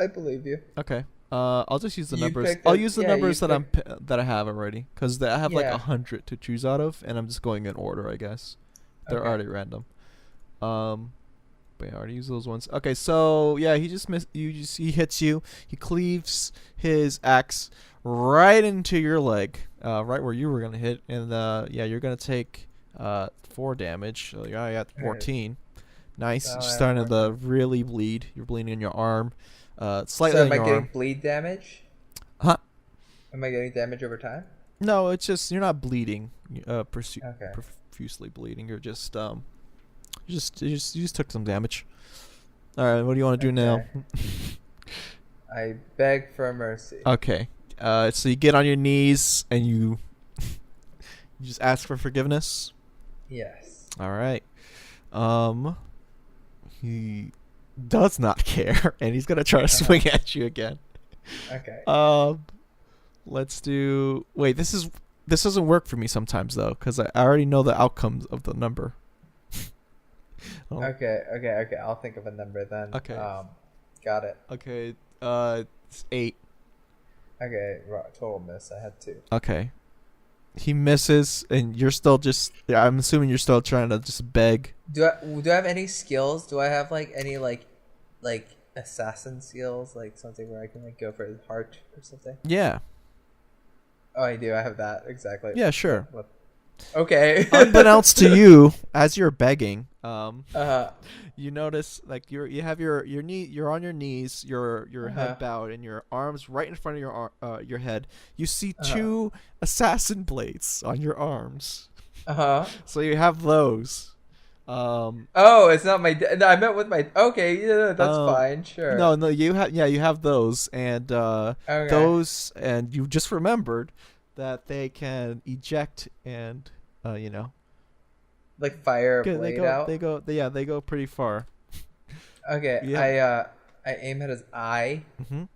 I believe you. Okay. I'll just use the numbers. I'll use the numbers that I have already, because I have 100 to choose out of, and I'm just going in order, I guess. They're already random. But yeah, I already used those ones. Okay, so yeah, he just missed. He hits you. He cleaves his axe right into your leg, right where you were gonna hit, and you're gonna take 4 damage. So yeah, I got 14. Nice. You're starting to really bleed. You're bleeding in your arm. Slightly. So am I getting bleed damage? Huh? Am I getting damage over time? No, it's just you're not bleeding. Profusely bleeding. You're just you just took some damage. All right, what do you want to do now? I beg for mercy. Okay. So you get on your knees and you just ask for forgiveness. Yes. All right. He does not care, and he's gonna try to swing at you again. Okay. Let's do. Wait, this doesn't work for me sometimes though, because I already know the outcomes of the number. Okay. I'll think of a number then. Okay. Got it. Okay. It's 8. Okay. Total miss. I had 2. Okay. He misses, and you're still just. Yeah, I'm assuming you're still trying to just beg. Do I have any skills? Do I have any assassin skills, something where I can go for his heart or something? Yeah. Oh, I do. I have that exactly. Yeah, sure. Okay. Unbeknownst to you, as you're begging, you notice you're on your knees, your head bowed, and your arms right in front of your head. You see 2 assassin blades on your arms. So you have those. It's not my. I meant with my. Okay, yeah, that's fine. Sure. No, you have those, and those, and you just remembered that they can eject and fire a blade out. They go pretty far. Okay, yeah. I aim at his eye, and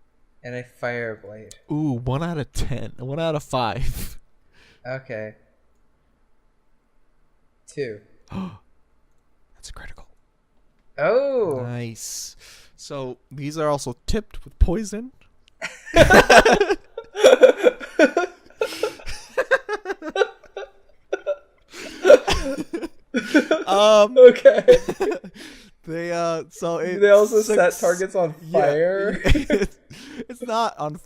I fire a blade. Ooh, 1 out of 10. 1 out of 5. Okay. 2. That's critical. Oh, nice. So these are also tipped with poison. Okay. They they also set targets on fire. Yeah, it's not on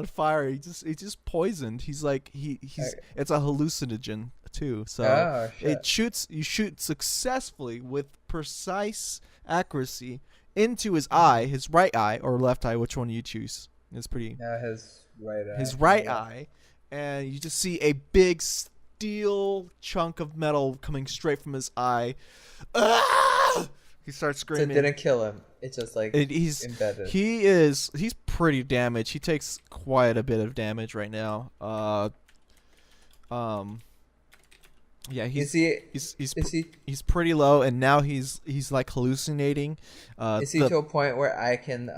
fire. He's just poisoned. He's like it's a hallucinogen too. So you shoot successfully with precise accuracy into his eye, his right eye or left eye, which one you choose. It's pretty. Yeah, his right eye. His right eye, and you just see a big steel chunk of metal coming straight from his eye. Ah! He starts screaming. So it didn't kill him. It's just like he's embedded. He's pretty damaged. He takes quite a bit of damage right now. Yeah, he's pretty low, and now he's like hallucinating. Is he to a point where I can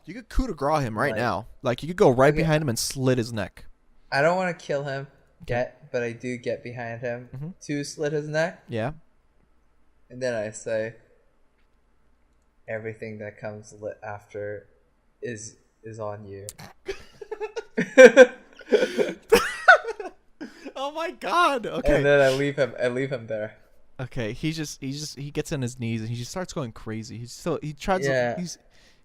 you could coup de grace him right now. Like you could go right behind him and slit his neck. I don't want to kill him yet, but I do get behind him to slit his neck. Yeah. And then I say, everything that comes after is on you. Oh my god. Okay. And then I leave him there. Okay, he gets on his knees and he just starts going crazy.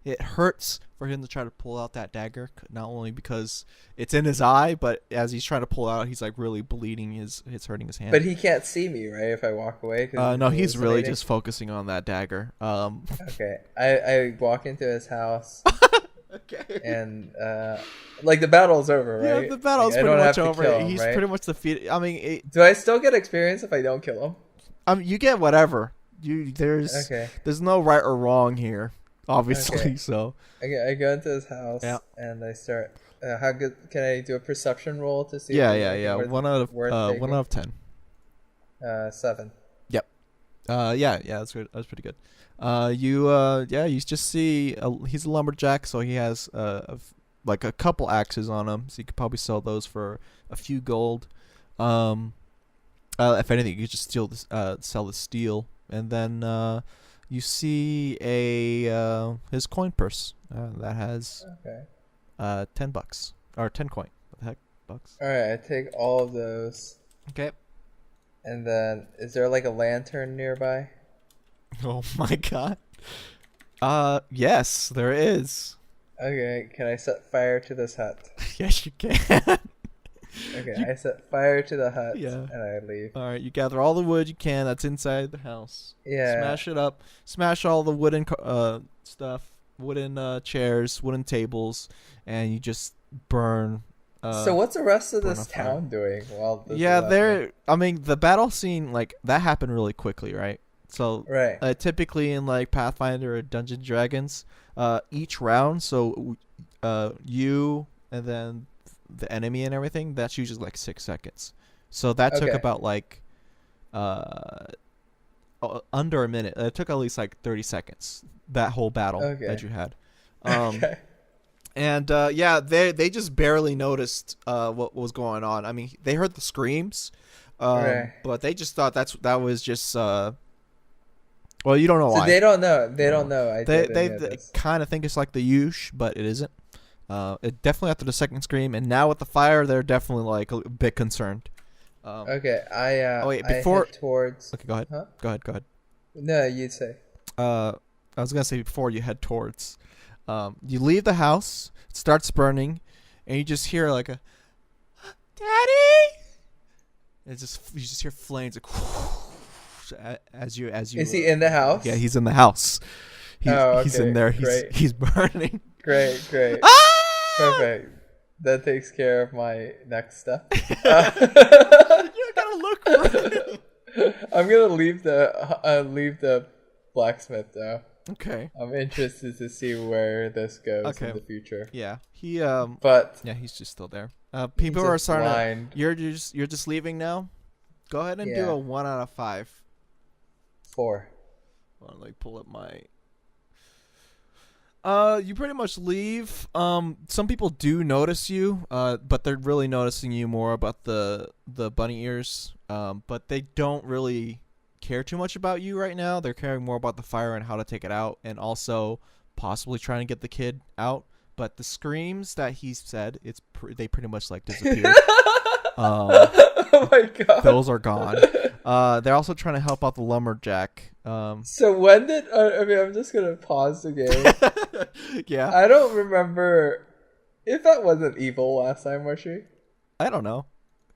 It hurts for him to try to pull out that dagger, not only because it's in his eye, but as he's trying to pull out, he's like really bleeding. It's hurting his hand. But he can't see me, right? If I walk away. No, he's really just focusing on that dagger. Okay, I walk into his house. Okay. And like the battle's over, right? Yeah, the battle's pretty much over. He's pretty much defeated. I mean, do I still get experience if I don't kill him? You get whatever. There's no right or wrong here. Obviously, okay. So okay, I go into his house and I start. How good can I do a perception roll to see? Yeah. 1 out of 10. 7. Yep. That's good. That's pretty good. You just see he's a lumberjack, so he has like a couple axes on him, so you could probably sell those for a few gold. If anything, you could just sell the steel, and then you see his coin purse that has $10 or 10 coin. What the heck, bucks? All right, I take all of those. Okay. And then, is there like a lantern nearby? Oh my god. Yes, there is. Okay, can I set fire to this hut? Yes, you can. Okay, I set fire to the hut and I leave. Alright, you gather all the wood you can that's inside the house. Yeah. Smash it up. Smash all the wooden stuff, wooden chairs, wooden tables, and you just burn. So what's the rest of this town doing while this the battle scene, like, that happened really quickly, right? So typically in like Pathfinder or Dungeons & Dragons, each round, so you and then the enemy and everything, that's usually like 6 seconds. So that took about like under a minute. It took at least like 30 seconds, that whole battle that you had. And they just barely noticed what was going on. I mean, they heard the screams, but they just thought that was just well, you don't know why. They don't know. They don't know. They kind of think it's like the Yush, but it isn't. It definitely after the second scream, and now with the fire, they're definitely like a bit concerned. Before I head towards. Okay, go ahead. Huh? Go ahead. No, you'd say. I was gonna say before you head towards. You leave the house, it starts burning, and you just hear like a "Daddy!" You just hear flames as you. Is he in the house? Yeah, he's in the house. He's in there. He's burning. Great. Ah! Perfect. That takes care of my next step. You gotta look for him. I'm gonna leave the blacksmith though. Okay. I'm interested to see where this goes in the future. Yeah. He's just still there. People are starting. You're just leaving now. Go ahead and do a 1 out of 5. 4. Let me pull up my. You pretty much leave. Some people do notice you, but they're really noticing you more about the bunny ears. But they don't really care too much about you right now. They're caring more about the fire and how to take it out, and also possibly trying to get the kid out. But the screams that he said, they pretty much like disappeared. Oh my god. Those are gone. They're also trying to help out the lumberjack. So when did I'm just gonna pause the game. Yeah. I don't remember if that wasn't evil last time, was she? I don't know.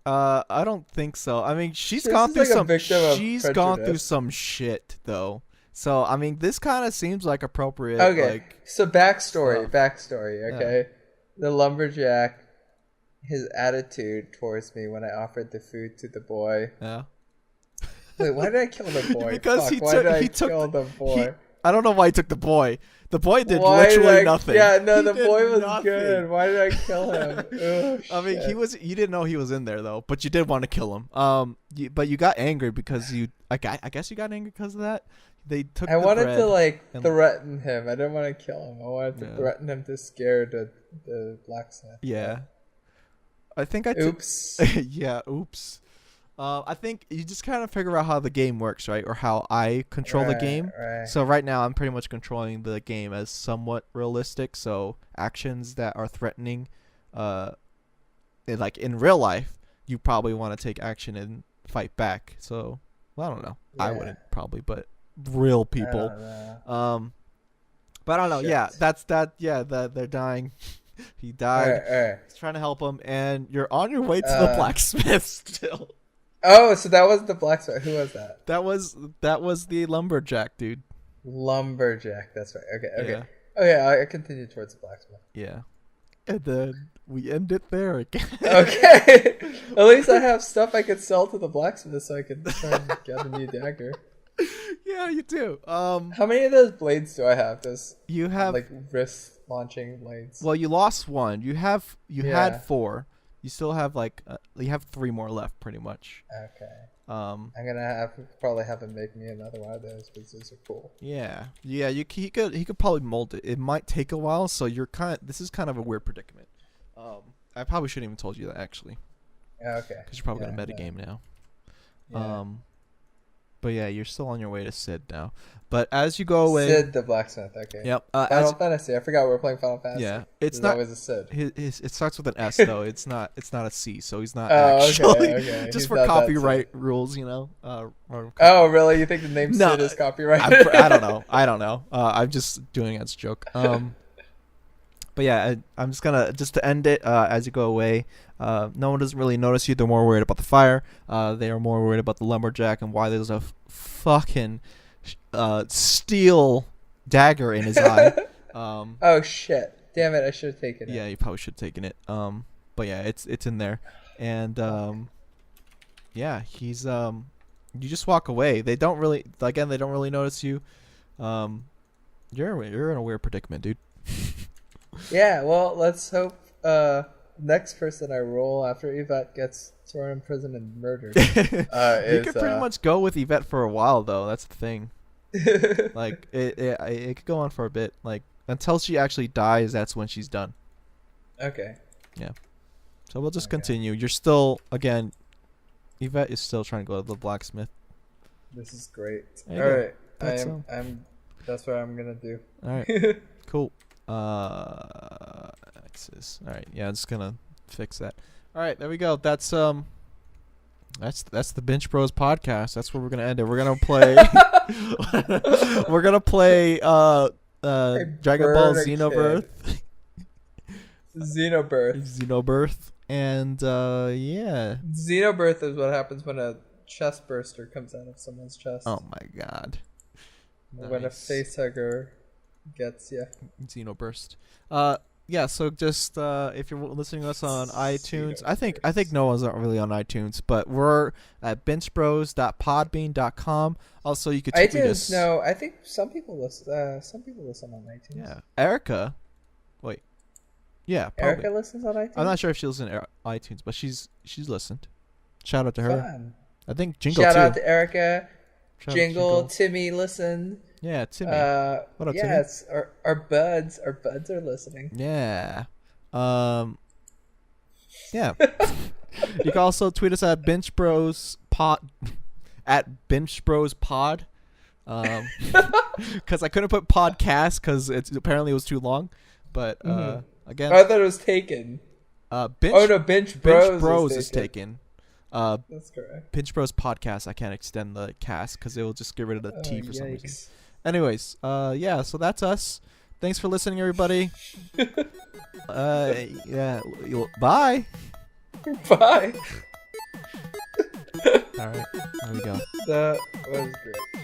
I don't think so. I mean, she's gone through some shit though. So I mean, this kind of seems like appropriate. Okay. So backstory. Okay. Yeah. The lumberjack, his attitude towards me when I offered the food to the boy. Yeah. Wait, why did I kill the boy? Because why did I kill the boy? I don't know why he took the boy. The boy did literally nothing. Yeah, no, the boy was good. Why did I kill him? Oh, I mean, you didn't know he was in there though, but you did want to kill him. But you got angry because I guess you got angry because of that. They took. I wanted to threaten him. I didn't want to kill him. I wanted to threaten him to scare the blacksmith. Yeah. I think Oops. Yeah. Oops. I think you just kind of figure out how the game works, right? Or how I control the game. Right. So right now I'm pretty much controlling the game as somewhat realistic. So actions that are threatening, like in real life, you probably want to take action and fight back. So I don't know. Yeah. I wouldn't probably, but real people. But I don't know. Shit. Yeah, that's that. Yeah, they're dying. He died. Right. He's trying to help him, and you're on your way to the blacksmith still. Oh, so that was the blacksmith. Who was that? That was the lumberjack, dude. Lumberjack. That's right. Okay. Yeah. Okay, I continue towards the blacksmith. Yeah. And then we end it there again. Okay. At least I have stuff I could sell to the blacksmith so I can try and get a new dagger. Yeah, you do. How many of those blades do I have? You have like wrist launching blades. Well, you lost one. You had 4. You still have you have 3 more left, pretty much. Okay. I'm gonna probably have him make me another one of those because those are cool. Yeah. He could probably mold it. It might take a while, so this is kind of a weird predicament. I probably shouldn't even told you that actually. Okay. Because you're probably gonna metagame now. Yeah. But yeah, you're still on your way to Sid now. But as you go away, Sid the blacksmith. Okay. Yep. Final Fantasy. I forgot we were playing Final Fantasy. Yeah, it's not always a Sid. It starts with an S though. It's not a C, so he's not actually. Okay. Just he's for copyright rules, you know. Oh really? You think the name Sid is copyrighted? I don't know. I'm just doing it as a joke. But yeah, I'm just gonna to end it. As you go away, no one doesn't really notice you. They're more worried about the fire. They are more worried about the lumberjack and why there's a fucking steel dagger in his eye. Oh shit! Damn it! I should have taken it. Yeah, you probably should have taken it. But yeah, it's in there, and yeah, he's you just walk away. They don't really notice you. You're in a weird predicament, dude. Yeah, well, let's hope next person I roll after Yvette gets thrown in prison and murdered. You could pretty much go with Yvette for a while, though. That's the thing. Like it could go on for a bit, like until she actually dies. That's when she's done. Okay. Yeah. So we'll just continue. You're still Yvette is still trying to go to the blacksmith. This is great. All right, that's what I'm gonna do. All right. Cool. Axis. All right. Yeah, I'm just gonna fix that. All right, there we go. That's the Binch Bros podcast. That's where we're gonna end it. We're gonna play. Dragon Ball Xenoverse. Xenoverse, and yeah. Xenoverse is what happens when a chest burster comes out of someone's chest. Oh my god. When a face hugger gets Xenoburst. Yeah, so just if you're listening to us on iTunes, I think no one's not really on iTunes, but we're at benchbros.podbean.com. Also, you could tweet iTunes. Us. No, I think some people listen. Some people listen on iTunes. Yeah, Erica. Wait. Yeah, probably. Erica listens on iTunes. I'm not sure if she listens on iTunes, but she's listened. Shout out to her. Fun. I think Jingle Shout too. out to Erica. Jingle. Timmy listened. Yeah, Timmy. What up, Timmy? Yes, our buds are listening. Yeah. Yeah. You can also tweet us at Binch Bros Pod at Binch Bros Pod. Because I couldn't put podcast because apparently it was too long. But again, I thought it was taken. Binch. Oh no, Binch Bros is taken. That's correct. Binch Bros podcast. I can't extend the cast because it will just get rid of the T for some reason. Anyways, yeah. So that's us. Thanks for listening, everybody. Yeah. Bye. Bye. All right. There we go. That was great.